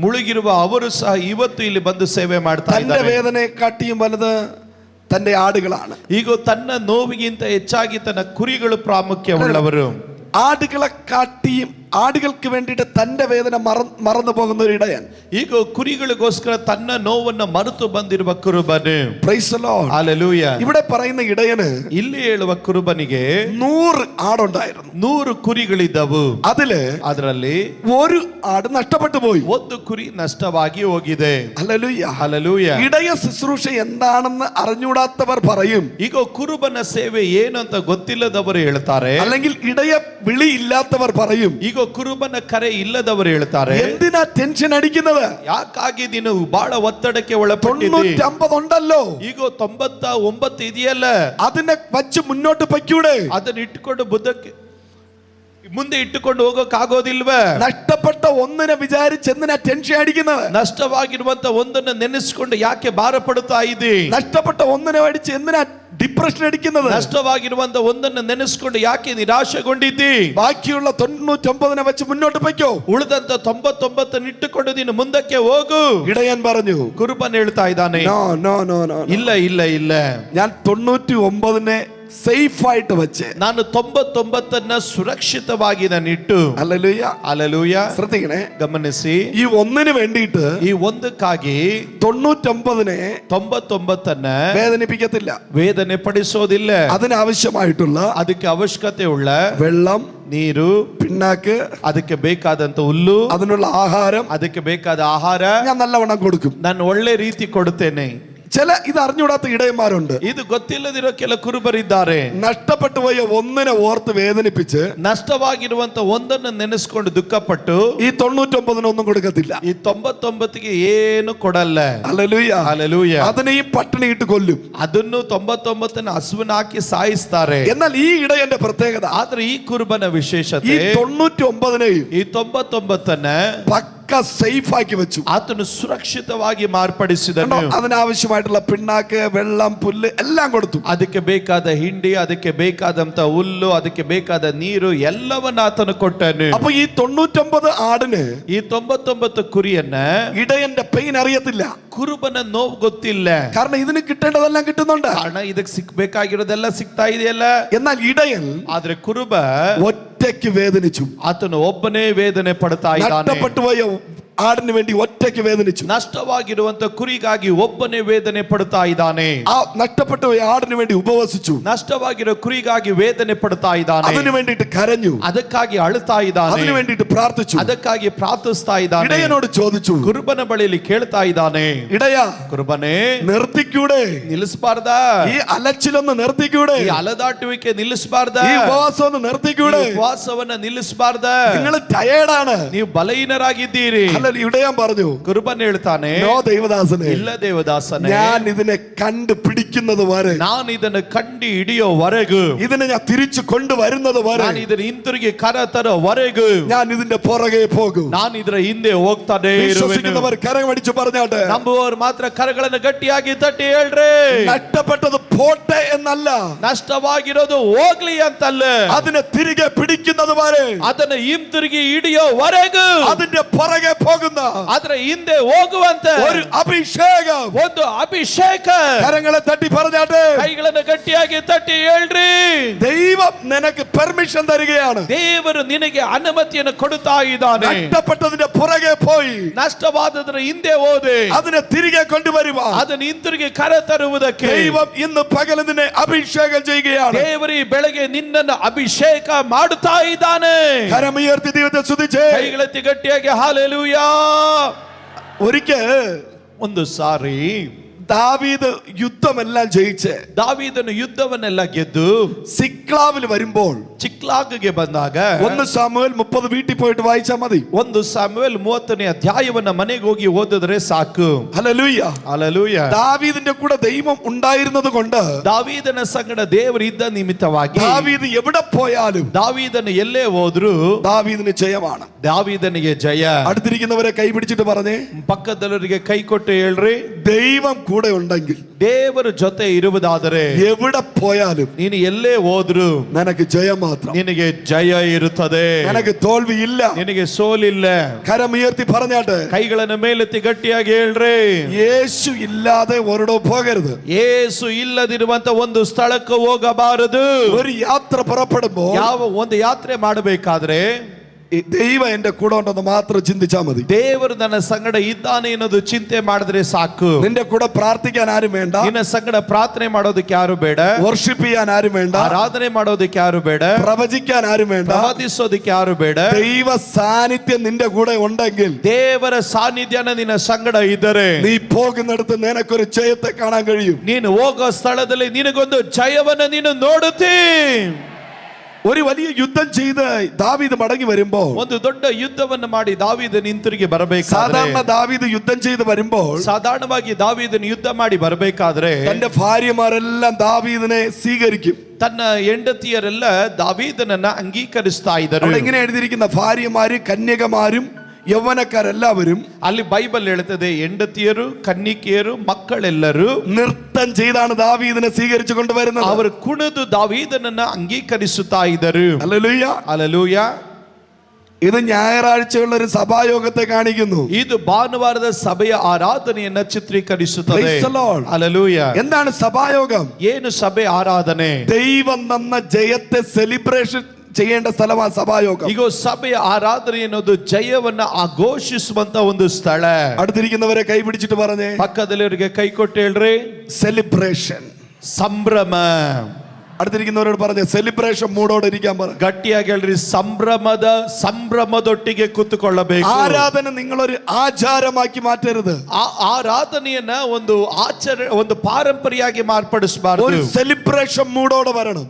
ಮುಳುಗಿರುವ ಅವರು ಸಹ ಇವತ್ತು ಇಲ್ಲಿ ಬಂದು ಸೇವೆ ಮಾಡ್ತಾ തന്റെ ಇದ್ದಾರೆ. വേദനയെ കാട്ടിയും വലുത് തന്റെ ആടുകളാണ്. ಈಗ ತನ್ನ ನೋವಿಗಿಂತ ಹೆಚ್ಚಾಗಿ ತನ್ನ ಕುರಿಗಳು ಪ್ರಾಮುಖ್ಯವುಳ್ಳವರು. ആടുകളെ കാട്ടിയും ആടുകൾക്ക് വേണ്ടിയിട്ട് തന്റെ വേദന മറന്നു പോകുന്ന ഒരു ഇടയൻ. ಈಗ ಕುರಿಗಳಿಗೋಸ್ಕರ ತನ್ನ ನೋವನ್ನ ಮರೆತು ಬಂದಿರುವ ಕುರುಬನು. Praise the Lord. Hallelujah. ഇവിടെ പറയുന്ന ഇടയന് ಇಲ್ಲಿ ಹೇಳುವ ಕುರುಬನಿಗೆ 100 ആടുണ്ടായിരുന്നു. 100 ಕುರಿಗಳಿದ್ದವು. ಅದರಲ್ಲಿ ഒരു ആട് നഷ്ടപ്പെട്ടു പോയി. ಒಂದು ಕುರಿ ನಷ್ಟವಾಗಿ ಹೋಗಿದೆ. ഹല്ലേലൂയ. Hallelujah. ഇടയ ശുശ്രൂഷ എന്താണെന്ന് അറിഞ്ഞൂടാത്തവർ പറയും, ಈಗ ಕುರುಬನ ಸೇವೆ ಏನು ಅಂತ ಗೊತ್ತಿಲ್ಲದವರು ಹೇಳ್ತಾರೆ. അല്ലെങ്കിൽ ഇടയ വിളി ഇല്ലാത്തവർ പറയും, ಈಗ ಕುರುಬನ ಕರೆ ಇಲ್ಲದವರು ಹೇಳ್ತಾರೆ, എന്തിനാ ടെൻഷൻ അടിക്കുന്നത്? ಯಾಕಾಗಿ ನೀನು ಬಹಳ ಒತ್ತಡಕ್ಕೆ ಒಳಪಟ್ಟಿದ್ದೀ? 950 ഉണ്ടല്ലോ, ಈಗ 99 ಇದೆಯಲ್ಲ, അതിനെ വച്ച് മുന്നോട്ട് പൊയ്ക്കൂടെ? ಅದನ್ನ ಇಟ್ಟುಕೊಂಡು ಮುಂದೆ ಇಟ್ಟುಕೊಂಡು ಹೋಗೋಕ್ಕಾಗೋದಿಲ್ವೇ? നഷ്ടപ്പെട്ട ഒന്നിനെ വിചാരിച്ച് എന്തിനാ ടെൻഷൻ അടിക്കുന്നത്? ನಷ್ಟವಾಗಿರುವಂತ ಒಂದನ್ನು ನೆನೆಸಿಕೊಂಡು ಯಾಕೆ ಭಾರ ಪಡುತ್ತಾ ಇದ್ದೀ? നഷ്ടപ്പെട്ട ഒന്നിനെ അടിച്ച് എന്തിനാ ഡിപ്രഷൻ അടിക്കുന്നത്? ನಷ್ಟವಾಗಿರುವಂತ ಒಂದನ್ನು ನೆನೆಸಿಕೊಂಡು ಯಾಕೆ ನಿರಾಶೆಗೊಂಡಿದ್ದೀ? ബാക്കിയുള്ള 99നെ വെച്ച് മുന്നോട്ട് പൊയ്ക്കോ. ಉಳಿದಂತ 99 ಇಟ್ಟುಕೊಂಡು ನೀನು ಮುಂದಕ್ಕೆ ಹೋಗು. ഇടയൻ പറഞ്ഞു, ಕುರುಬನ್ ಹೇಳ್ತಾ ಇದ್ದಾನೆ, നോ നോ നോ നോ, ಇಲ್ಲ ಇಲ್ಲ ಇಲ್ಲ, ഞാൻ 99നെ സേഫ് ആയിട്ട് വെച്ച്, ನಾನು 99 ಸುರಕ್ಷಿತವಾಗಿ ನಾನು ಇಟ್ಟು. ഹല്ലേലൂയ. ಹಲ್ಲೆಲೂಯಾ. ശ്രദ്ധിക്കണേ, ಗಮನಿಸಿ, ഈ ഒന്നിന് വേണ്ടിയിട്ട് ಈ ಒಂದಕ್ಕಾಗಿ 99നെ 99 വേദനിപ്പിക്കത്തില്ല. ವೇದನೆ ಪಡಿಸೋದಿಲ್ಲ. അതിനാവശ്യമായിട്ടുള്ള ಅದಕ್ಕೆ ಅವಶ್ಯಕತೆ ಉಳ್ಳ വെള്ളം, ನೀರು, പിണ്ണാക്ക്, ಅದಕ್ಕೆ ಬೇಕಾದಂತ ಹುಲ್ಲು, അതിനുള്ള ആഹാരം ಅದಕ್ಕೆ ಬೇಕಾದ ಆಹಾರ ഞാൻ നല്ലവണ്ണം കൊടുക്കും. ನಾನು ಒಳ್ಳೆ ರೀತಿ ಕೊಡುತ್ತೇನೆ. ചില ഇത് അറിഞ്ഞൂടാത്ത ഇടയന്മാരുണ്ട്. ಇದು ಗೊತ್ತಿಲ್ಲದಿರೋ ಕೆಲ ಕುರುಬರಿದ್ದಾರೆ. നഷ്ടപ്പെട്ടു പോയ ഒന്നിനെ ഓർത്ത് വേദനിപ്പിച്ച് ನಷ್ಟವಾಗಿರುವಂತ ಒಂದನ್ನು ನೆನೆಸ್ಕೊಂಡು ದುಃಖಪಟ್ಟು ഈ 99ന് ഒന്നും കൊടുക്കത്തില്ല. ಈ 99ಗೆ ಏನು ಕೊಡಲ್ಲ. ഹല്ലേലൂയ. ಹಲ್ಲೆಲೂಯಾ. അതിനെയും പട്ടിണി ഇട്ട് കൊല്ലും. ಅದನ್ನು 99 ಹಸುವಿನ ಹಾಕಿ ಸಾಯಿಸ್ತಾರೆ. എന്നാൽ ഈ ഇടയന്റെ പ്രത്യേകത, ಆದ್ರೆ ಈ ಕುರುಬನ ഈ ವಿಶೇಷತೆ, 99നെയും ಈ 99 പക്ക സേഫ് ആക്കി വെച്ചു. ಆತನು ಸುರಕ್ಷಿತವಾಗಿ ಮಾರ್ಪಡಿಸಿದನು. അതിനാവശ്യമായിട്ടുള്ള പിണ്ണാക്ക്, വെള്ളം, പുല്ല് എല്ലാം കൊടുത്തു. ಅದಕ್ಕೆ ಬೇಕಾದ ಹಿಂಡಿ, ಅದಕ್ಕೆ ಬೇಕಾದಂತ ಹುಲ್ಲು, ಅದಕ್ಕೆ ಬೇಕಾದ ನೀರು ಎಲ್ಲವನ್ನ ಆತನು ಕೊಟ್ಟನು. അപ്പൊ ഈ 99 ആടിന് ಈ 99 ಕುರಿಯನ್ನ ഇടയന്റെ പെയിൻ അറിയത്തില്ല. ಕುರುಬನ ನೋವು ಗೊತ್ತಿಲ್ಲ. കാരണം ഇതിന് കിട്ടേണ്ടതെല്ലാം കിട്ടുന്നുണ്ട്. ಕಾರಣ ಇದಕ್ಕೆ ಸಿಕ್ಬೇಕಾಗಿರೋದೆಲ್ಲ ಸಿಗ್ತಾ ಇದೆಯಲ್ಲ. എന്നാൽ ഇടയൻ ಆದ್ರೆ ಕುರುಬ ഒറ്റയ്ക്ക് വേദനിച്ചു. ಆತನು ಒಬ್ಬನೇ ವೇದನೆ ಪಡ್ತಾ ಇದ್ದಾನೆ. നഷ്ടപ്പെട്ടു പോയ ആടിന് വേണ്ടി ഒറ്റയ്ക്ക് വേദനിച്ചു. ನಷ್ಟವಾಗಿರುವಂತ ಕುರಿಗಾಗಿ ಒಬ್ಬನೇ ವೇದನೆ ಪಡ್ತಾ ಇದ್ದಾನೆ. ആ നഷ്ടപ്പെട്ടു പോയ ആടിന് വേണ്ടി ഉപവസിച്ചു. ನಷ್ಟವಾಗಿರೋ ಕುರಿಗಾಗಿ ವೇದನೆ ಪಡ್ತಾ ಇದ್ದಾನೆ. അതിനു വേണ്ടിയിട്ട് കരഞ്ഞു. ಅದಕ್ಕಾಗಿ ಅಳುತ್ತಾ ಇದ್ದಾನೆ. അതിനു വേണ്ടിയിട്ട് പ്രാർത്ഥിച്ചു. ಅದಕ್ಕಾಗಿ ಪ್ರಾರ್ಥಿಸ್ತಾ ಇದ್ದಾನೆ. ഇടയനോട് ചോദിച്ചു, ಕುರುಬನ ಬಳಿಯಲ್ಲಿ ಕೇಳ್ತಾ ಇದ್ದಾನೆ, ഇടയ ಕುರುಬನೇ, നിർത്തിക്കൂടെ? ನಿಲ್ಲಿಸಬಾರ್ದ? ഈ അലച്ചിലൊന്ന് നിർത്തിക്കൂടെ? ಈ ಅಲದಾಟುವಿಕೆ ನಿಲ್ಲಿಸಬಾರ್ದ? ഈ ഉപവാസം ഒന്ന് നിർത്തിക്കൂടെ? ಉಪವಾಸವನ್ನ ನಿಲ್ಲಿಸಬಾರ್ದ? നിങ്ങൾ ടയേർഡാണ്, ನೀವು ಬಲಹೀನರಾಗಿದ್ದೀರಿ. ഇടയൻ പറഞ്ഞു. ಕುರುಬನ್ ಹೇಳ್ತಾನೆ, നോ ദൈവദാസനെ, ಇಲ್ಲ ದೇವದಾಸನೇ, ഞാൻ ഇതിനെ കണ്ടു പിടിക്കുന്നത് വരെ, ನಾನು ಇದನ್ನು ಕಂಡು ಹಿಡಿಯೋವರೆಗೂ, ഇതിനെ ഞാൻ തിരിച്ചു കൊണ്ടുവരുന്നത് വരെ, ನಾನು ಇದನ್ನ ಹಿಂತಿರುಗಿ ಕರ ತರೋವರೆಗೂ ഞാൻ ഇതിന്റെ പുറകെ പോകും. ನಾನು ಇದರ ಹಿಂದೆ ಹೋಗ್ತಾನೆ ಇರುವೆನು. വിശ്വസിക്കുന്നവർ കരമടിച്ചു പറഞ്ഞാട്ടെ. ನಂಬುವವರು ಮಾತ್ರ ಕರಗಳನ್ನು ಗಟ್ಟಿಯಾಗಿ ತಟ್ಟಿ ಹೇಳ್ರಿ. നഷ്ടപ്പെട്ടത് പോട്ടെ എന്നല്ല, ನಷ್ಟವಾಗಿರೋದು ಹೋಗ್ಲಿ ಅಂತಲ್ಲ, അതിനെ തിരികെ പിടിക്കുന്നത് വരെ, ಅದನ್ನು ಹಿಂತಿರುಗಿ ಹಿಡಿಯೋವರೆಗೂ, അതിന്റെ പുറകെ പോകുന്ന, ಅದರ ಹಿಂದೆ ಹೋಗುವಂತ ഒരു അഭിഷേകം, ಒಂದು ಅಭಿಷೇಕ. കരങ്ങളെ തട്ടി പറഞ്ഞാട്ടെ, ಕೈಗಳನ್ನು ಗಟ್ಟಿಯಾಗಿ ತಟ್ಟಿ ಹೇಳ್ರಿ. ദൈവം നിനക്ക് പെർമിഷൻ തരികയാണ്. ದೇವರು ನಿನಗೆ ಅನುಮತಿಯನ್ನು ಕೊಡುತ್ತಾ ಇದ್ದಾನೆ. നഷ്ടപ്പെട്ടതിന്റെ പുറകെ പോയി, ನಷ್ಟವಾದದ್ರ ಹಿಂದೆ ಹೋದೆ, അതിനെ തിരികെ കൊണ്ടുവരുവാൻ ಅದನ್ನು ಹಿಂತಿರುಗಿ ಕರ ತರುವುದಕ್ಕೆ ദൈവം ഇന്ന് പകൽ നിന്നെ അഭിഷേകം ചെയ്യുകയാണ്. ದೇವರಿ ಬೆಳಗ್ಗೆ ನಿನ್ನನ್ನು ಅಭಿಷೇಕ ಮಾಡುತ್ತಾ ಇದ್ದಾನೆ. കരമുയർത്തി ദൈവത്തെ സ്തുതിച്ചേ. ಕೈಗಳೆತ್ತಿ ಗಟ್ಟಿಯಾಗಿ ಹಾಲೆಲೂಯಾ. ഒരിക്കൽ ಒಂದು ಸಾರಿ ദാവീദ് യുദ്ധമെല്ലാം ജയിച്ച് ದಾವೀದನು ಯುದ್ಧವನ್ನೆಲ್ಲ ಗೆದ್ದು സിക്ലാവിൽ വരുമ്പോൾ, ಚಿಕ್ಲಾಗ್ಗೆ ಬಂದಾಗ, 1 സാമുവേൽ 30 വീട്ടിൽ പോയിട്ട് വായിച്ചാൽ മതി. 1 ಸಾಮುವೇಲ್ 30ನೇ ಅಧ್ಯಾಯವನ್ನ ಮನೆಗೆ ಹೋಗಿ ಓದಿದ್ರೆ ಸಾಕು. ഹല്ലേലൂയ. ಹಲ್ಲೆಲೂಯಾ. ദാവീദിന്റെ കൂടെ ദൈവം ഉണ്ടായിരുന്നത് കൊണ്ട്, ದಾವೀದನ ಸಂಗಡ ದೇವರು ಇದ್ದ ನಿಮಿತ್ತವಾಗಿ, ദാവീദ് എവിടെ പോയാലും ದಾವೀದನು ಎಲ್ಲೇ ಹೋದ್ರು ദാവീദിന് ജയമാണ്. ದಾವೀದನಿಗೆ ಜಯ. അടുത്തിരിക്കുന്നവരെ കൈ പിടിച്ചിട്ട് പറഞ്ഞേ, ಪಕ್ಕದವರಿಗೆ ಕೈ ಕೊಟ್ಟು ಹೇಳ್ರಿ, ദൈവം കൂടെ ഉണ്ടെങ്കിൽ, ದೇವರ ಜೊತೆ ಇರುವುದಾದರೆ, എവിടെ പോയാലും ನೀನು ಎಲ್ಲೇ ಹೋದ್ರು നിനക്ക് ജയം മാത്രം. ನಿನಗೆ ಜಯ ಇರುತ್ತದೆ. നിനക്ക് തോൽവിയില്ല. ನಿನಗೆ ಸೋಲಿಲ್ಲ. കരമുയർത്തി പറഞ്ഞാട്ടെ, ಕೈಗಳನ್ನು ಮೇಲೆತ್ತಿ ಗಟ್ಟಿಯಾಗಿ ಹೇಳ್ರಿ, യേശു ഇല്ലാതെ ഒരിടവും പോകരുത്. ಯೇಸು ಇಲ್ಲದಿರುವಂತ ಒಂದು ಸ್ಥಳಕ್ಕೆ ಹೋಗಬಾರದು. ഒരു യാത്ര പുറപ്പെടുമ്പോ ಯಾವ ಒಂದು ಯಾತ್ರೆ ಮಾಡಬೇಕಾದ್ರೆ ദൈവം എന്റെ കൂടെ ഉണ്ടെന്ന് മാത്രം ചിന്തിച്ചാൽ മതി. ದೇವರು ನನ್ನ ಸಂಗಡ ಇದ್ದಾನೆ ಅನ್ನೋದು ಚಿಂತೆ ಮಾಡಿದ್ರೆ ಸಾಕು. നിന്റെ കൂടെ പ്രാർത്ഥിക്കാൻ ആരും വേണ്ട, ನಿನ್ನ ಸಂಗಡ ಪ್ರಾರ್ಥನೆ ಮಾಡೋದಕ್ಕೆ ಯಾರು ಬೇಡ, വർഷിപ്പ് ചെയ്യാൻ ആരും വേണ്ട, ಆರಾಧನೆ ಮಾಡೋದಕ್ಕೆ ಯಾರು ಬೇಡ, പ്രവചിക്കാൻ ആരും വേണ്ട, ಪ್ರವಾದಿಸೋದಕ್ಕೆ ಯಾರು ಬೇಡ. ദൈവ സാന്നിധ്യം നിന്റെ കൂടെ ഉണ്ടെങ്കിൽ, ದೇವರ ಸಾನ್ನಿಧ್ಯನ ನಿನ್ನ ಸಂಗಡ ಇದ್ದರೆ, നീ പോകുന്നിടത്ത് നിനക്കൊരു ജയത്തെ കാണാൻ കഴിയും. ನೀನು ಹೋಗೋ ಸ್ಥಳದಲ್ಲಿ ನಿನಗೊಂದು ಜಯವನ್ನು ನೀನು ನೋಡುತ್ತೀ. ഒരു വലിയ യുദ്ധം ചെയ്ത് ദാവീദ് മടങ്ങി വരുമ്പോ, ಒಂದು ದೊಡ್ಡ ಯುದ್ಧವನ್ನು ಮಾಡಿ ದಾವೀದ ಹಿಂತಿರುಗಿ ಬರಬೇಕಾದ್ರೆ, സാധാരണ ദാവീദ് യുദ്ധം ചെയ്ത് വരുമ്പോൾ ಸಾಧಾರಣವಾಗಿ ದಾವೀದನು ಯುದ್ಧ ಮಾಡಿ ಬರಬೇಕಾದ್ರೆ തന്റെ ഭാര്യമാരെല്ലാം ദാവീദിനെ സ്വീകരിക്കും. ತನ್ನ ಹೆಂಡತಿಯರೆಲ್ಲ ದಾವೀದನನ್ನ ಅಂಗೀಕರಿಸ್ತಾ ಇದ್ದರು. അവിടെ ഇങ്ങനെ എഴുതിയിരിക്കുന്ന ഭാര്യമാര്, കന്യകമാരും യൗവനക്കാരെല്ലാവരും, ಅಲ್ಲಿ ಬೈಬಲ್ ಹೇಳ್ತದೆ, ಹೆಂಡತಿಯರು, ಕನ್ನಿಕೆಯರು, ಮಕ್ಕಳೆಲ್ಲರೂ നൃത്തം ചെയ്താണ് ദാവീദിനെ സ്വീകരിച്ചു കൊണ്ടുവരുന്നത്. ಅವರು ಕುಣಿದು ದಾವೀದನನ್ನ ಅಂಗೀಕರಿಸುತ್ತಾ ಇದ್ದರು. ഹല്ലേലൂയ. ಹಲ್ಲೆಲೂಯ. ഇത് ഞായറാഴ്ചയുള്ള ഒരു സഭായോഗത്തെ കാണിക്കുന്നു. ಇದು ಭಾನುವಾರದ ಸಭೆಯ ಆರಾಧನೆಯನ್ನ ಚಿತ್ರೀಕರಿಸುತ್ತದೆ. Praise the Lord. ಹಲ್ಲೆಲೂಯ. എന്താണ് സഭായോഗം? ಏನು ಸಭೆ ಆರಾಧನೆ? ദൈവം തന്ന ജയത്തെ സെലിബ്രേഷൻ ചെയ്യേണ്ട സ്ഥലമാണ് സഭായോഗം. ಈಗ ಸಭೆಯ ಆರಾಧನೆ ಅನ್ನೋದು ಜಯವನ್ನ ಆಘೋಷಿಸುವಂತ ಒಂದು ಸ್ಥಳ. അടുത്തിരിക്കുന്നവരെ കൈ പിടിച്ചിട്ട് പറഞ്ഞേ, ಪಕ್ಕದಲ್ಲಿಯವರಿಗೆ ಕೈ ಕೊಟ್ಟು ಹೇಳ್ರಿ, സെലിബ്രേഷൻ. ಸಂಭ್ರಮ. അടുത്തിരിക്കുന്നവരോട് പറഞ്ഞേ, സെലിബ്രേഷൻ മൂടോടെ ഇരിക്കാൻ പറ. ಗಟ್ಟಿಯಾಗಿ ಹೇಳ್ರಿ, ಸಂಭ್ರಮದೊಟ್ಟಿಗೆ ಕೂತುಕೊಳ್ಳಬೇಕು. ആരാധന നിങ്ങളൊരു ആചാരമാക്കി മാറ്റരുത്. ಆರಾಧನೆಯನ್ನ ಒಂದು ಪಾರಂಪರಿಯಾಗಿ ಮಾರ್ಪಡಿಸಬಾರದು. ഒരു സെലിബ്രേഷൻ മൂടോടെ വരണം.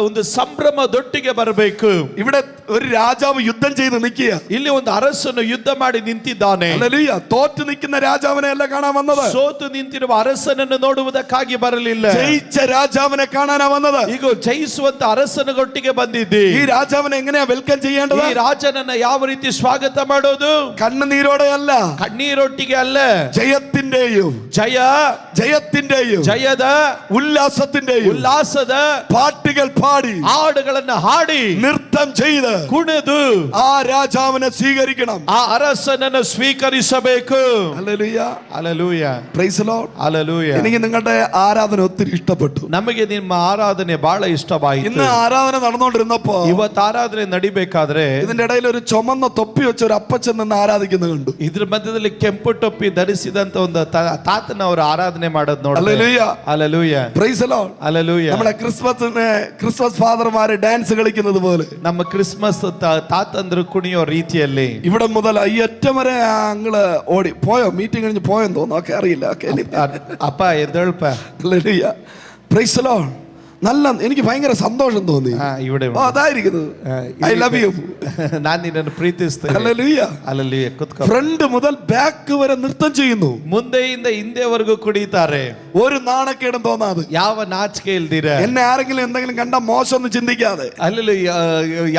ಒಂದು ಸಂಭ್ರಮದೊಟ್ಟಿಗೆ ಬರಬೇಕು. ഇവിടെ ഒരു രാജാവ് യുദ്ധം ചെയ്ത് നിൽക്കുക. ಇಲ್ಲಿ ಒಂದು ಅರಸನು ಯುದ್ಧ ಮಾಡಿ ನಿಂತಿದ್ದಾನೆ. ഹല്ലേലൂയ. തോറ്റു നിൽക്കുന്ന രാജാവിനെ അല്ല കാണാൻ വന്നത്, ಸೋತು ನಿಂತಿರುವ ಅರಸನನ್ನು ನೋಡುವುದಕ್ಕಾಗಿ ಬರಲಿಲ್ಲ, ജയിച്ച രാജാവിനെ കാണാനാ വന്നത്. ಈಗ ಜಯಿಸುವಂತ ಅರಸನಗೊಟ್ಟಿಗೆ ಬಂದಿದ್ದಿ. ഈ രാജാവിനെ എങ്ങനെയാ വെൽക്കം ചെയ്യേണ്ടത്? ಈ ರಾಜನನ್ನ ಯಾವ ರೀತಿ ಸ್ವಾಗತ ಮಾಡೋದು? കണ്ണുനീരോടെ അല്ല, ಕಣ್ಣೀರೊಟ್ಟಿಗೆ ಅಲ್ಲ, ജയത്തിന്റെയും ಜಯದ ಉಲ್ಲಾಸದ പാട്ടുകൾ പാടി, ಹಾಡುಗಳನ್ನ ಹಾಡಿ, നൃത്തം ചെയ്ത്, ಕುಣಿದು ആ രാജാവിനെ സ്വീകരിക്കണം. ಆ ಅರಸನನ್ನು ಸ್ವೀಕರಿಸಬೇಕು. Hallelujah. Hallelujah. Praise the Lord. Hallelujah. എനിക്ക് നിങ്ങളുടെ ആരാധന ഒത്തിരി ഇഷ്ടപ്പെട്ടു. ನಮಗೆ ನಿಮ್ಮ ಆರಾಧನೆ ಬಹಳ ಇಷ್ಟವಾಯಿತು. ഇന്ന് ആരാധന നടന്നുകൊണ്ടിരുന്നപ്പോ ಇವತ್ತು ಆರಾಧನೆ ನಡಿಬೇಕಾದ್ರೆ ഇതിന്റെ ഇടയിൽ ഒരു ചുമന്ന തൊപ്പി വെച്ച ഒരു അപ്പച്ചൻ നിന്ന് ആരാധിക്കുന്നത് കണ്ടു. ಇದ್ರ ಮಧ್ಯದಲ್ಲಿ ಕೆಂಪು ಟೊಪ್ಪಿ ಧರಿಸಿದಂತ ಒಂದು ತಾತನ ಅವರು ಆರಾಧನೆ ಮಾಡೋದು ನೋಡಿ. Hallelujah. Hallelujah. Praise the Lord. Hallelujah. നമ്മുടെ ക്രിസ്മസ് ഫാദർമാര് ഡാൻസ് കളിക്കുന്നത് പോലെ ನಮ್ಮ ಕ್ರಿಸ್ಮಸ್ ತಾತಂದ್ರು ಕುಣಿಯೋ ರೀತಿಯಲ್ಲಿ ഇവിടെ മുതൽ ഈ അറ്റം വരെ അങ്ങള് ഓടി പോയോ, മീറ്റിംഗ് കഴിഞ്ഞ് പോയെന്ന് തോന്നുന്നു, ഒക്കെ അറിയില്ല. ಅಪ್ಪ ಎದ್ದೇಳಪ್ಪ. ഹല്ലേലൂയ. Praise the Lord. നല്ല, എനിക്ക് ഭയങ്കര സന്തോഷം തോന്നി. ഇവിടെ അതായിരിക്കുന്നത്. I love you. ഞാൻ നിന്നെ പ്രീತಿಸ್ತೇನೆ. ഹല്ലേലൂയ. ಹಲ್ಲೆಲೂಯ. ಕೂತ್ಕೋ. ഫ്രണ്ട് മുതൽ ബാക്ക് വരെ നൃത്തം ചെയ്യുന്നു. ಮುಂದೆಯಿಂದ ಹಿಂದೆವರೆಗೂ ಕುಣಿತಾರೆ. ഒരു നാണക്കേടും തോന്നാതെ, ಯಾವ ನಾಚಿಕೆ ಇಲ್ದಿರ, എന്നെ ആരെങ്കിലും എന്തെങ്കിലും കണ്ട മോശം ഒന്നും ചിന്തിക്കാതെ, ಅಲ್ಲಿ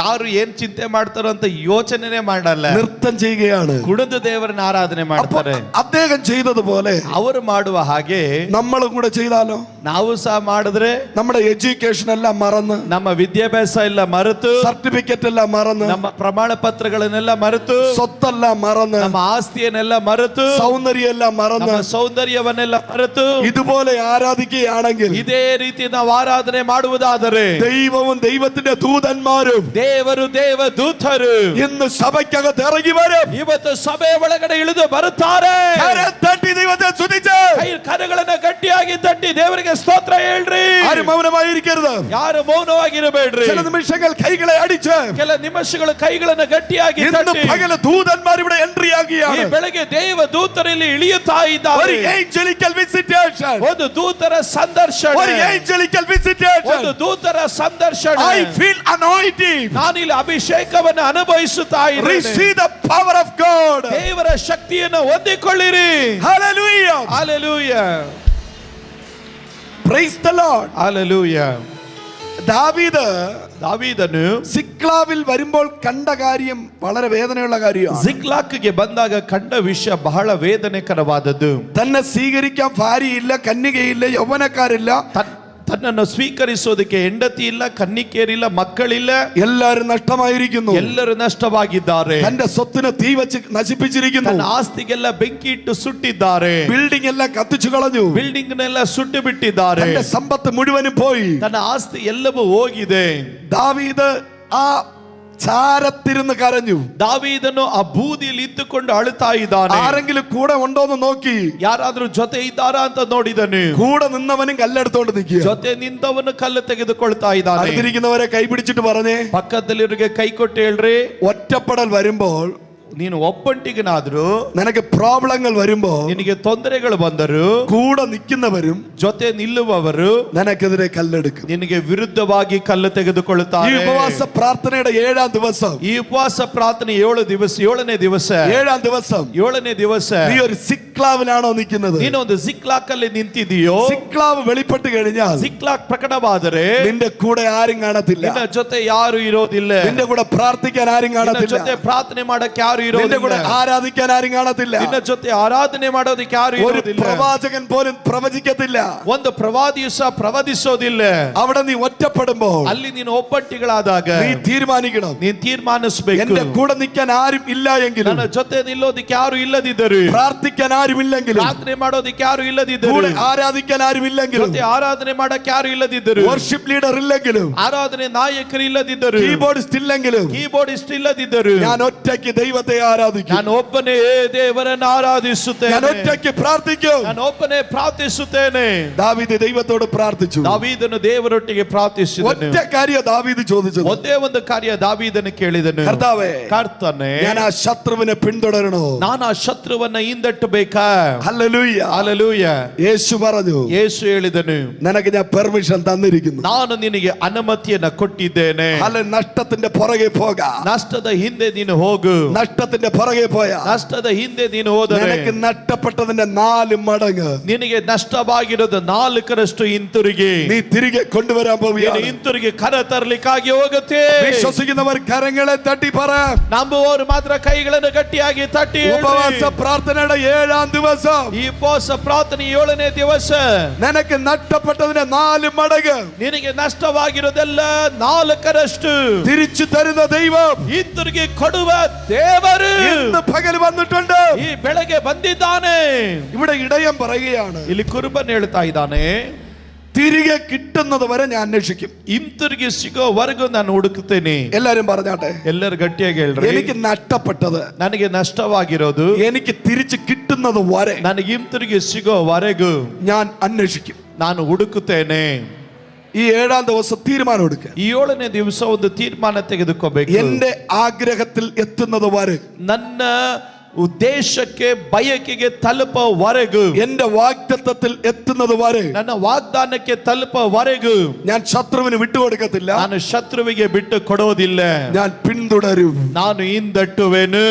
ಯಾರು ಏನ್ ಚಿಂತೆ ಮಾಡ್ತಾರೋ ಅಂತ ಯೋಚನೆ ಮಾಡಲ್ಲ, നൃത്തം ചെയ്യുകയാണ്. ಕುಣಿದು ದೇವರನ್ನ ಆರಾಧನೆ ಮಾಡ್ತಾರೆ. അദ്ദേഹം ചെയ്തതുപോലെ ಅವರು ಮಾಡುವ ಹಾಗೆ നമ്മളും കൂടെ ചെയ്താലോ? ನಾವು ಸಹ ಮಾಡಿದ್ರೆ നമ്മുടെ എഡ്യൂക്കേഷൻ എല്ലാം മറന്ന്, ನಮ್ಮ ವಿದ್ಯಾಭ್ಯಾಸ ಎಲ್ಲ ಮರೆತು, സർട്ടിഫിക്കറ്റ് എല്ലാം മറന്ന്, ನಮ್ಮ ಪ್ರಮಾಣ ಪತ್ರಗಳನ್ನೆಲ್ಲ ಮರೆತು, സ്വത്തെല്ലാം മറന്ന്, ನಮ್ಮ ಆಸ್ತಿಯನ್ನೆಲ್ಲ ಮರೆತು, സൗന്ദര്യം എല്ലാം മറന്ന്, ನಮ್ಮ ಸೌಂದರ್ಯವನ್ನೆಲ್ಲ ಮರೆತು ഇതുപോലെ ആരാധിക്കുകയാണെങ്കിൽ, ಇದೇ ರೀತಿ ನಾವು ಆರಾಧನೆ ಮಾಡುವುದಾದರೆ, ദൈവവും ദൈവത്തിന്റെ ദൂതന്മാരും ದೇವರು ದೇವದೂತರು ഇന്ന് സഭയ്ക്കകത്ത് ഇറങ്ങി വരും. ಇವತ್ತು ಸಭೆ ಒಳಗಡೆ ಇಳಿದು ಬರುತ್ತಾರೆ. തട്ടി ദൈവത്തെ സ്തുതിച്ച്, ಕರಗಳನ್ನ ಗಟ್ಟಿಯಾಗಿ ತಟ್ಟಿ ದೇವರಿಗೆ ಸ್ತೋತ್ರ ಹೇಳ್ರಿ. ആരും മൗനമായിരിക്കരുത്. ಯಾರು ಮೌನವಾಗಿರಬೇಡ್ರಿ. ചില നിമിഷങ്ങൾ കൈകളെ അടിച്ച്, ಕೆಲ ನಿಮಿಷಗಳು ಕೈಗಳನ್ನು ಗಟ್ಟಿಯಾಗಿ ഇന്ന് ತಟ್ಟಿ, പകല് ദൂതന്മാർ ഇവിടെ എൻട്രി ಈ ആകുകയാണ്. ಬೆಳಗ್ಗೆ ದೇವ ದೂತರಲ್ಲಿ ಇಳಿಯುತ್ತಾ ഒരു ಇದ್ದಾರೆ. ಏಂಜಲಿಕಲ್ ವಿಸಿಟೇಷನ್, ಒಂದು ದೂತರ ಸಂದರ್ಶನ, ഒരു ಏಂಜಲಿಕಲ್ ವಿಸಿಟೇಷನ್. ಒಂದು ದೂತರ ಸಂದರ್ಶನ. I feel anointed. ನಾನಿಲ್ಲಿ ಅಭಿಷೇಕವನ್ನು ಅನುಭವಿಸುತ್ತಾ ಇದ್ದೇನೆ. Receive the power of God. ದೇವರ ಶಕ್ತಿಯನ್ನು ಹೊಂದಿಕೊಳ್ಳಿರಿ. Hallelujah. Hallelujah. Praise the Lord. Hallelujah. ദാവീദന് സിക്ലാവിൽ വരുമ്പോൾ കണ്ട കാര്യം വളരെ വേദനയുള്ള കാര്യമാണ്. സിക്ലാക്കിಗೆ ಬಂದಾಗ ಕಂಡ ವಿಷಯ ಬಹಳ ವೇದನೆಕರವಾದದ್ದು. തന്നെ സ്വീകരിക്കാൻ ഭാര്യയില്ല, കന്യകയില്ല, യൗവനക്കാരില്ല, ತನ್ನನ್ನು ಸ್ವೀಕರಿಸೋದಕ್ಕೆ ಹೆಂಡತಿ ಇಲ್ಲ, ಕನ್ನಿಕೆಯರಿಲ್ಲ, ಮಕ್ಕಳಿಲ್ಲ, എല്ലാവരും ನಷ್ಟമായിരിക്കുന്നു. ಎಲ್ಲರೂ ನಷ್ಟವಾಗಿದ್ದಾರೆ. തന്റെ സ്വത്തിനെ തീ വെച്ച് നശിപ്പിച്ചിരിക്കുന്നു. ತನ್ನ ಆಸ್ತಿಗೆಲ್ಲ ಬೆಂಕಿ ಇಟ್ಟು ಸುಟ್ಟಿದ್ದಾರೆ. ബിൽഡിംഗ് എല്ലാം കത്തിച്ചു കളഞ്ഞു. ಬಿಲ್ಡಿಂಗ್ನೆಲ್ಲ ಸುಟ್ಟು ಬಿಟ್ಟಿದ್ದಾರೆ. തന്റെ സമ്പത്ത് മുഴുവനും പോയി. ತನ್ನ ಆಸ್ತಿ ಎಲ್ಲವೂ ಹೋಗಿದೆ. ദാവീദ് ആ ചാരത്തിരുന്ന് കരഞ്ഞു. ದಾವೀದನು ಆ ಬೂದಿಯಲ್ಲಿ ಇದ್ದುಕೊಂಡು ಅಳುತ್ತಾ ಇದ್ದಾನೆ. ആരെങ്കിലും കൂടെ ഉണ്ടോന്ന് നോക്കി. ಯಾರಾದ್ರೂ ಜೊತೆ ಇದ್ದಾರಾ ಅಂತ ನೋಡಿದನು. കൂടെ നിന്നവനും കല്ലെടുത്തോണ്ട് നിൽക്കുക. ಜೊತೆ ನಿಂತವನು ಕಲ್ಲು ತೆಗೆದುಕೊಳ್ತಾ ಇದ್ದಾನೆ. അടുത്തിരിക്കുന്നവരെ കൈ പിടിച്ചിട്ട് പറഞ്ഞേ, ಪಕ್ಕದಲ್ಲಿರೋರಿಗೆ ಕೈ ಕೊಟ್ಟು ಹೇಳ್ರಿ, ഒറ്റപ്പെടൽ വരുമ്പോൾ, ನೀನು ಒಬ್ಬಂಟಿಗನಾದ್ರೂ, നിനക്ക് പ്രോബ്ലങ്ങൾ വരുമ്പോ, ನಿನಗೆ ತೊಂದರೆಗಳು ಬಂದರು, കൂടെ നിൽക്കുന്നവരും ಜೊತೆ ನಿಲ್ಲುವವರು നിനക്കെതിരെ കല്ലെടുക്കും. ನಿನಗೆ ವಿರುದ್ಧವಾಗಿ ಕಲ್ಲು ഈ ತೆಗೆದುಕೊಳ್ಳುತ್ತಾರೆ. ഉപവാസ പ്രാർത്ഥനയുടെ 7ാം ദിവസം, ಈ ಉಪವಾಸ ಪ್ರಾರ್ಥನೆ 7 ದಿವಸ, 7ನೇ ದಿವಸ, 7ാം ദിവസം 7ನೇ ದಿವಸ നീ ഒരു സിക്ലാവിലാണോ നിൽക്കുന്നത്? ನೀನು ಒಂದು ಸಿಕ್ಲಾಕ್ ಅಲ್ಲಿ ನಿಂತಿದೀಯೋ? സിക്ലാവ് വെളിപ്പെട്ട് കഴിഞ്ഞാൽ ಸಿಕ್ಲಾಕ್ ಪ್ರಕಟವಾದರೆ നിന്റെ കൂടെ ആരും കാണത്തില്ല. ನಿನ್ನ ಜೊತೆ ಯಾರು ಇರೋದಿಲ್ಲ. നിന്റെ കൂടെ പ്രാർത്ഥിക്കാൻ ആരും ನಿನ್ನ കാണത്തിಲ್ಲ. ಜೊತೆ ಪ್ರಾರ್ಥನೆ ಮಾಡಕ್ಕೆ ಯಾರು നിന്റെ കൂടെ ಇರೋದಿಲ್ಲ. ആരാധിക്കാൻ ആരും കാണത്തില്ല. ನಿನ್ನ ಜೊತೆ ಆರಾಧನೆ ಮಾಡೋದಕ್ಕೆ ಯಾರು ഒരു ಇರೋದಿಲ್ಲ. പ്രവാചകൻ പോലും പ്രവചിക്കത്തില്ല. ಒಂದು ಪ್ರವಾದಿಯು ಸಹ ಪ್ರವಾದಿಸೋದಿಲ್ಲ. അവിടെ നീ ഒറ്റപ്പെടുമ്പോൾ ಅಲ್ಲಿ ನೀನು ಒಬ್ಬಂಟಿಗಳಾದಾಗ നീ തീരുമാനിക്കണം, ನೀನು ತೀರ್ಮಾನಿಸಬೇಕು. എന്റെ കൂടെ നിൽക്കാൻ ആരും ഇല്ല എങ്കിലും, ನನ್ನ ಜೊತೆ ನಿಲ್ಲೋದಿಕ್ಕೆ ಯಾರು ಇಲ್ಲದಿದ್ದರು, പ്രാർത്ഥിക്കാൻ ആരും ഇല്ലെങ്കിലും, ಪ್ರಾರ್ಥನೆ ಮಾಡೋದಿಕ್ಕೆ ಯಾರು ಇಲ್ಲದಿದ್ದರು, കൂടെ ആരാധിക്കാൻ ആരും ഇല്ലെങ്കിലും, ಜೊತೆ ಆರಾಧನೆ ಮಾಡಕ್ಕೆ ಯಾರು ಇಲ್ಲದಿದ್ದರು, വർഷിപ്പ് ലീഡർ ഇല്ലെങ്കിലും, ಆರಾಧನೆ ನಾಯಕರು ಇಲ್ಲದಿದ್ದರು, കീബോർഡിസ്റ്റ് ഇല്ലെങ്കിലും, ಕೀಬೋರ್ಡಿಸ್ಟ್ ಇಲ್ಲದಿದ್ದರು, ഞാൻ ഒറ്റയ്ക്ക് ദൈവത്തെ ആരാധിക്കും. ನಾನು ಒಬ್ಬನೇ ದೇವರನ್ನು ಆರಾಧಿಸುತ್ತೇನೆ. ഞാൻ ഒറ്റയ്ക്ക് പ്രാർത്ഥിക്കും. ನಾನು ಒಬ್ಬನೇ ಪ್ರಾರ್ಥಿಸುತ್ತೇನೆ. ദാവീദ് ദൈവത്തോട് പ്രാർത്ഥിച്ചു. ದಾವೀದನು ದೇವರೊಟ್ಟಿಗೆ ಪ್ರಾರ್ಥಿಸಿದನು. ഒറ്റ കാര്യം ദാവീദ് ചോദിച്ചത്, ಒಂದೇ ಒಂದು ಕಾರ್ಯ ದಾವೀದನು ಕೇಳಿದನು, കർത്താവേ, ಕರ್ತನೇ, ഞാൻ ആ ശത്രുവിനെ പിന്തുടരണോ? ನಾನು ಆ ಶತ್ರುವನ್ನ ಹಿಂದಟ್ಟಬೇಕಾ? ഹല്ലേലൂയ. ಹಲ್ಲೆಲೂಯ. യേശു പറഞ്ഞു, ಯೇಸು ಹೇಳಿದನು, നിനക്ക് ഞാൻ പെർമിഷൻ തന്നിരിക്കുന്നു. ನಾನು ನಿನಗೆ ಅನುಮತಿಯನ್ನ ಕೊಟ್ಟಿದ್ದೇನೆ. നഷ്ടത്തിന്റെ പുറകെ പോകാം. ನಷ್ಟದ ಹಿಂದೆ ನೀನು ಹೋಗು. നഷ്ടത്തിന്റെ പുറകെ പോയാ ನಷ್ಟದ ಹಿಂದೆ ನೀನು ಹೋದರೆ നിനക്ക് നഷ്ടപ്പെട്ടതിന്റെ 4 മടങ്ങ് ನಿನಗೆ ನಷ್ಟವಾಗಿರೋದು 4ರಷ್ಟು ಹಿಂತಿರುಗಿ നീ തിരികെ കൊണ്ടുവരാൻ ನೀನು പോവുകയാണ്. ಹಿಂತಿರುಗಿ ಕರ ತರಲಿಕ್ಕಾಗಿ ಹೋಗುತ್ತೆ. വിശ്വസിക്കുന്നവർ കരങ്ങളെ തട്ടി പറ. ನಂಬುವವರು ಮಾತ್ರ ಕೈಗಳನ್ನು ಗಟ್ಟಿಯಾಗಿ ತಟ್ಟಿ ಹೇಳ್ರಿ. ഉപവാസ പ്രാർത്ഥനയുടെ 7ാം ദിവസം ಈ ಉಪವಾಸ ಪ್ರಾರ್ಥನೆ 7ನೇ ದಿವಸ നിനക്ക് നഷ്ടപ്പെട്ടതിന്റെ 4 മടങ്ങ് ನಿನಗೆ ನಷ್ಟವಾಗಿರೋದೆಲ್ಲ 4ರಷ್ಟು തിരിച്ചു തരുന്ന ദൈവം ಹಿಂತಿರುಗಿ ಕೊಡುವ ದೇವರು ഇന്ന് പകൽ വന്നിട്ടുണ്ട്. ಈ ಬೆಳಗ್ಗೆ ಬಂದಿದ್ದಾನೆ. ഇവിടെ ഇടയൻ പറയുകയാണ്, ಇಲ್ಲಿ ಕುರುಬನ್ ಹೇಳ್ತಾ ಇದ್ದಾನೆ, തിരികെ കിട്ടുന്നത് വരെ ഞാൻ അന്വേഷിക്കും. ಹಿಂತಿರುಗಿ ಸಿಗೋವರೆಗೂ ನಾನು ಹುಡುಕುತ್ತೇನೆ. എല്ലാരും പറഞ്ഞാട്ടെ, ಎಲ್ಲರೂ ಗಟ್ಟಿಯಾಗಿ ಹೇಳ್ರಿ. എനിക്ക് നഷ്ടപ്പെട്ടത് ನನಗೆ ನಷ್ಟವಾಗಿರೋದು എനിക്ക് തിരിച്ചു കിട്ടുന്നത് വരെ ನನಗೆ ಹಿಂತಿರುಗಿ ಸಿಗೋವರೆಗೂ ഞാൻ അന്വേഷിക്കും. ನಾನು ಹುಡುಕುತ್ತೇನೆ. ഈ 7ാം ദിവസം തീരുമാനം എടുക്കുക. ಈ 7ನೇ ದಿವಸ ಒಂದು ತೀರ್ಮಾನ ತೆಗೆದುಕೋಬೇಕು. എന്റെ ആഗ്രഹത്തിൽ എത്തുന്നത് വരെ, ನನ್ನ ಉದ್ದೇಶಕ್ಕೆ ಬಯಕೆಗೆ ತಲುಪುವವರೆಗೂ, എന്റെ വാഗ്ദത്തത്തിൽ എത്തുന്നത് വരെ ನನ್ನ ವಾಗ್ದಾನಕ್ಕೆ ತಲುಪುವವರೆಗೂ ഞാൻ ശത്രുവിന് വിട്ടുകൊടുക്കത്തില്ല. ನಾನು ಶತ್ರುವಿಗೆ ಬಿಟ್ಟು ಕೊಡೋದಿಲ್ಲ. ഞാൻ പിന്തുടരും. ನಾನು ಹಿಂದಟ್ಟುವೆನು.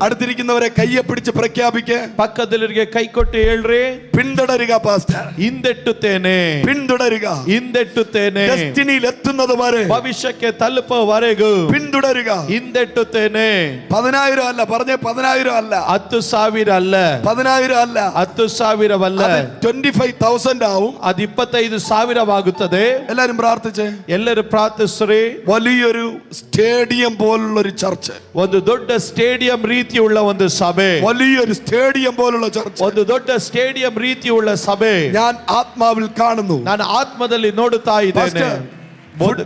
അടുത്തിരിക്കുന്നവരെ കയ്യെ പിടിച്ച് പ്രഖ്യാപിക്ക. ಪಕ್ಕದಲ್ಲಿರಿಗೆ ಕೈ ಕೊಟ್ಟು ಹೇಳ್ರಿ, പിന്തുടരുക പാസ്റ്റർ, ಹಿಂದೆಟ್ಟುತ್ತೇನೆ, പിന്തുടരുക. ಹಿಂದೆಟ್ಟುತ್ತೇನೆ. ഡെസ്റ്റിനിയിൽ എത്തുന്നത് വരെ ಭವಿಷ್ಯಕ್ಕೆ ತಲುಪುವವರೆಗೂ പിന്തുടരുക. ಹಿಂದೆಟ್ಟುತ್ತೇನೆ. 10,000 അല്ല, പറഞ്ഞേ 10,000 അല്ല, 10,000 ಅಲ್ಲ, 10,000 ಅല്ല, 10,000 അത് 25,000 ആവും. ಅದು 25,000 എല്ലാരും പ്രാർത്ഥിച്ചേ. ಎಲ್ಲರೂ ಪ್ರಾರ್ಥಿಸ್ರಿ. വലിയൊരു സ്റ്റേഡിയം പോലുള്ള ഒരു ചർച്ച്, ಒಂದು ದೊಡ್ಡ ಸ್ಟೇಡಿಯಂ ರೀತಿಯುಳ್ಳ ಒಂದು ಸಭೆ, വലിയൊരു സ്റ്റേഡിയം പോലുള്ള ചർച്ച് ಒಂದು ದೊಡ್ಡ ಸ್ಟೇಡಿಯಂ ರೀತಿಯುಳ್ಳ ಸಭೆ ഞാൻ ആത്മാവിൽ കാണുന്നു. ನಾನು ಆತ್ಮದಲ್ಲಿ ನೋಡುತ್ತಾ ಇದ್ದೇನೆ.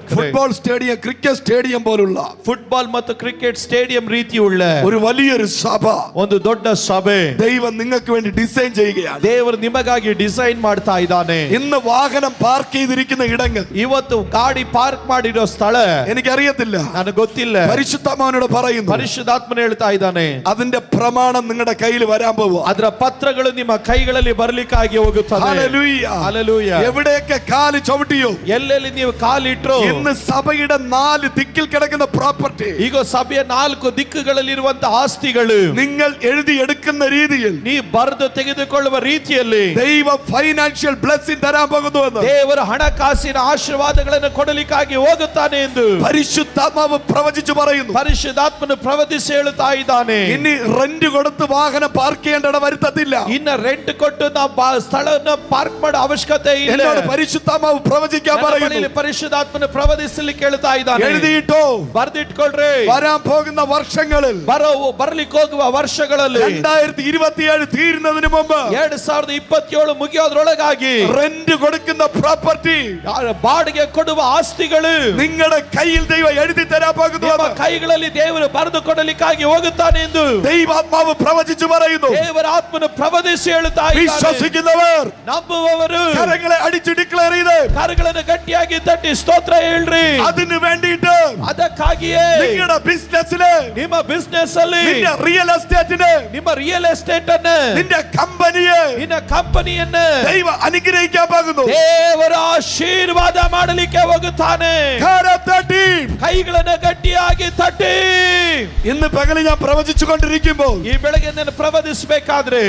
ഫുട്ബോൾ സ്റ്റേഡിയം, ക്രിക്കറ്റ് സ്റ്റേഡിയം പോലുള്ള ಫುಟ್ಬಾಲ್ ಮತ್ತು ಕ್ರಿಕೆಟ್ ಸ್ಟೇಡಿಯಂ ರೀತಿಯುಳ್ಳ ഒരു വലിയൊരു സഭ ಒಂದು ದೊಡ್ಡ ಸಭೆ ദൈവം നിങ്ങൾക്ക് വേണ്ടി ഡിസൈൻ ചെയ്യുകയാണ്. ದೇವರು ನಿಮಗಾಗಿ ಡಿಸೈನ್ ಮಾಡ್ತಾ ಇದ್ದಾನೆ. ഇന്ന് വാഹനം പാർക്ക് ചെയ്തിരിക്കുന്ന ഇടങ്ങൾ, ಇವತ್ತು ಗಾಡಿ ಪಾರ್ಕ್ ಮಾಡಿರೋ ಸ್ಥಳ എനിക്കറിയത്തില്ല, ನನಗೆ ಗೊತ್ತಿಲ್ಲ. പരിശുദ്ധാത്മാവിനോട് പറയുന്നു, ಪರಿಶುದ್ಧಾತ್ಮನ ಹೇಳ್ತಾ ಇದ್ದಾನೆ, അതിന്റെ പ്രമാണം നിങ്ങളുടെ കയ്യിൽ വരാൻ പോവുക. ಅದರ പತ್ರಗಳು ನಿಮ್ಮ ಕೈಗಳಲ್ಲಿ ಬರಲಿಕ್ಕಾಗಿ ಹೋಗುತ್ತದೆ. ഹല്ലേലൂയ. ಹಲ್ಲೆಲೂಯ. എവിടെയൊക്കെ കാല് ചവിട്ടിയോ, ಎಲ್ಲೆಲ್ಲಿ ನೀವು ಕಾಲಿಟ್ರು, ഇന്ന് സഭയുടെ 4 ദിക്കിൽ കിടക്കുന്ന പ്രോപ്പർട്ടി, ಈಗ ಸಭೆಯ 4 ದಿಕ್ಕುಗಳಲ್ಲಿರುವಂತಹ ಆಸ್ತಿಗಳು നിങ്ങൾ എഴുതിയെടുക്കുന്ന രീതിയിൽ ನೀ ಬರೆದು ತೆಗೆದುಕೊಳ್ಳುವ ರೀತಿಯಲ್ಲಿ ദൈവ ഫൈനാൻഷ്യൽ ബ്ലെസ്സിംഗ് തരാൻ പോകുന്നുവെന്ന് ದೇವರ ಹಣಕಾಸಿನ ಆಶೀರ್ವಾದಗಳನ್ನು ಕೊಡಲಿಕ್ಕಾಗಿ ಹೋಗುತ್ತಾನೆ ಎಂದು പരിശുദ്ധാത്മാവ് പ്രവചിച്ചു പറയുന്നു. ಪರಿಶುದ್ಧಾತ್ಮನು ಪ್ರವಚಿಸಿ ಹೇಳುತ್ತಾ ಇದ್ದಾನೆ. ഇനി റെന്റ് കൊടുത്ത് വാഹനം പാർക്ക് ചെയ്യേണ്ട വരുത്തത്തില്ല. ಇನ್ನ ರೆಂಟ್ ಕೊಟ್ಟು ನಾವು ಸ್ಥಳವನ್ನು ಪಾರ್ಕ್ ಮಾಡೋ ಅವಶ್ಯಕತೆ ಇಲ್ಲ. എന്നോട് പരിശുദ്ധാത്മാവ് പ്രവചിക്കാൻ പറയുന്നു, ಪರಿಶುದ್ಧಾತ್ಮ ಪರಿಶುದ್ಧಾತ್ಮನ ಪ್ರವಾದಿಸಲಿಕ್ಕೆ ಹೇಳ್ತಾ ಇದ್ದಾನೆ. എഴുതിയിട്ടോ ಬರ್ದಿಟ್ಕೊಳ್ರಿ. വരാൻ പോകുന്ന വർഷങ്ങളിൽ ಬರ್ಲಿಕ್ಕೆ ಹೋಗುವ ವರ್ಷಗಳಲ್ಲಿ 2027 തീരുന്നതിന് മുമ്പ് 2027 ಮುಗಿಯೋದ್ರೊಳಗಾಗಿ റെന്റ് കൊടുക്കുന്ന പ്രോപ്പർട്ടി, ಬಾಡಿಗೆ ಕೊಡುವ ಆಸ್ತಿಗಳು നിങ്ങളുടെ കയ്യിൽ ദൈവം എഴുതി തരാൻ പോകുന്നു. ನಿಮ್ಮ ಕೈಗಳಲ್ಲಿ ದೇವರು ಬರೆದು ಕೊಡಲಿಕ್ಕಾಗಿ ಹೋಗುತ್ತಾನೆ ಎಂದು ദൈവാത്മാവ് പ്രവചിച്ചു പറയുന്നു. ದೇವರ ಆತ್ಮನು ಪ್ರವದಿಸಿ ಹೇಳುತ್ತಾ ಇದ್ದಾನೆ. വിശ്വസിക്കുന്നവർ ನಂಬುವವರು കരങ്ങളെ അടിച്ചു ഡിക്ലെയർ ചെയ്ത് ಕರಗಳನ್ನು ಗಟ್ಟಿಯಾಗಿ ತಟ್ಟಿ ಸ್ತೋತ್ರ ಹೇಳ್ರಿ. അതിനു വേണ്ടിയിട്ട് ಅದಕ್ಕಾಗಿಯೇ നിങ്ങളുടെ ബിസിനസ്സില്, ನಿಮ್ಮ ಬಿಸ್ನೆಸ್ ಅಲ್ಲಿ, നിന്റെ റിയൽ എസ്റ്റേറ്റിന്, ನಿಮ್ಮ ರಿಯಲ್ ಎಸ್ಟೇಟ್ ಅನ್ನ, നിന്റെ കമ്പനിയെ ನಿನ್ನ ಕಂಪನಿಯನ್ನ ദൈവം അനുഗ്രഹിക്കാൻ പോകുന്നു. ದೇವರ ಆಶೀರ್ವಾದ ಮಾಡಲಿಕ್ಕೆ ಹೋಗುತ್ತಾನೆ. കരത്തട്ടി ಕೈಗಳನ್ನು ಗಟ್ಟಿಯಾಗಿ ತಟ್ಟಿ. ഇന്ന് പകല് ഞാൻ പ്രവചിച്ചു കൊണ്ടിരിക്കുമ്പോൾ ಈ ಬೆಳಗ್ಗೆ ನಾನು ಪ್ರವದಿಸಬೇಕಾದ್ರೆ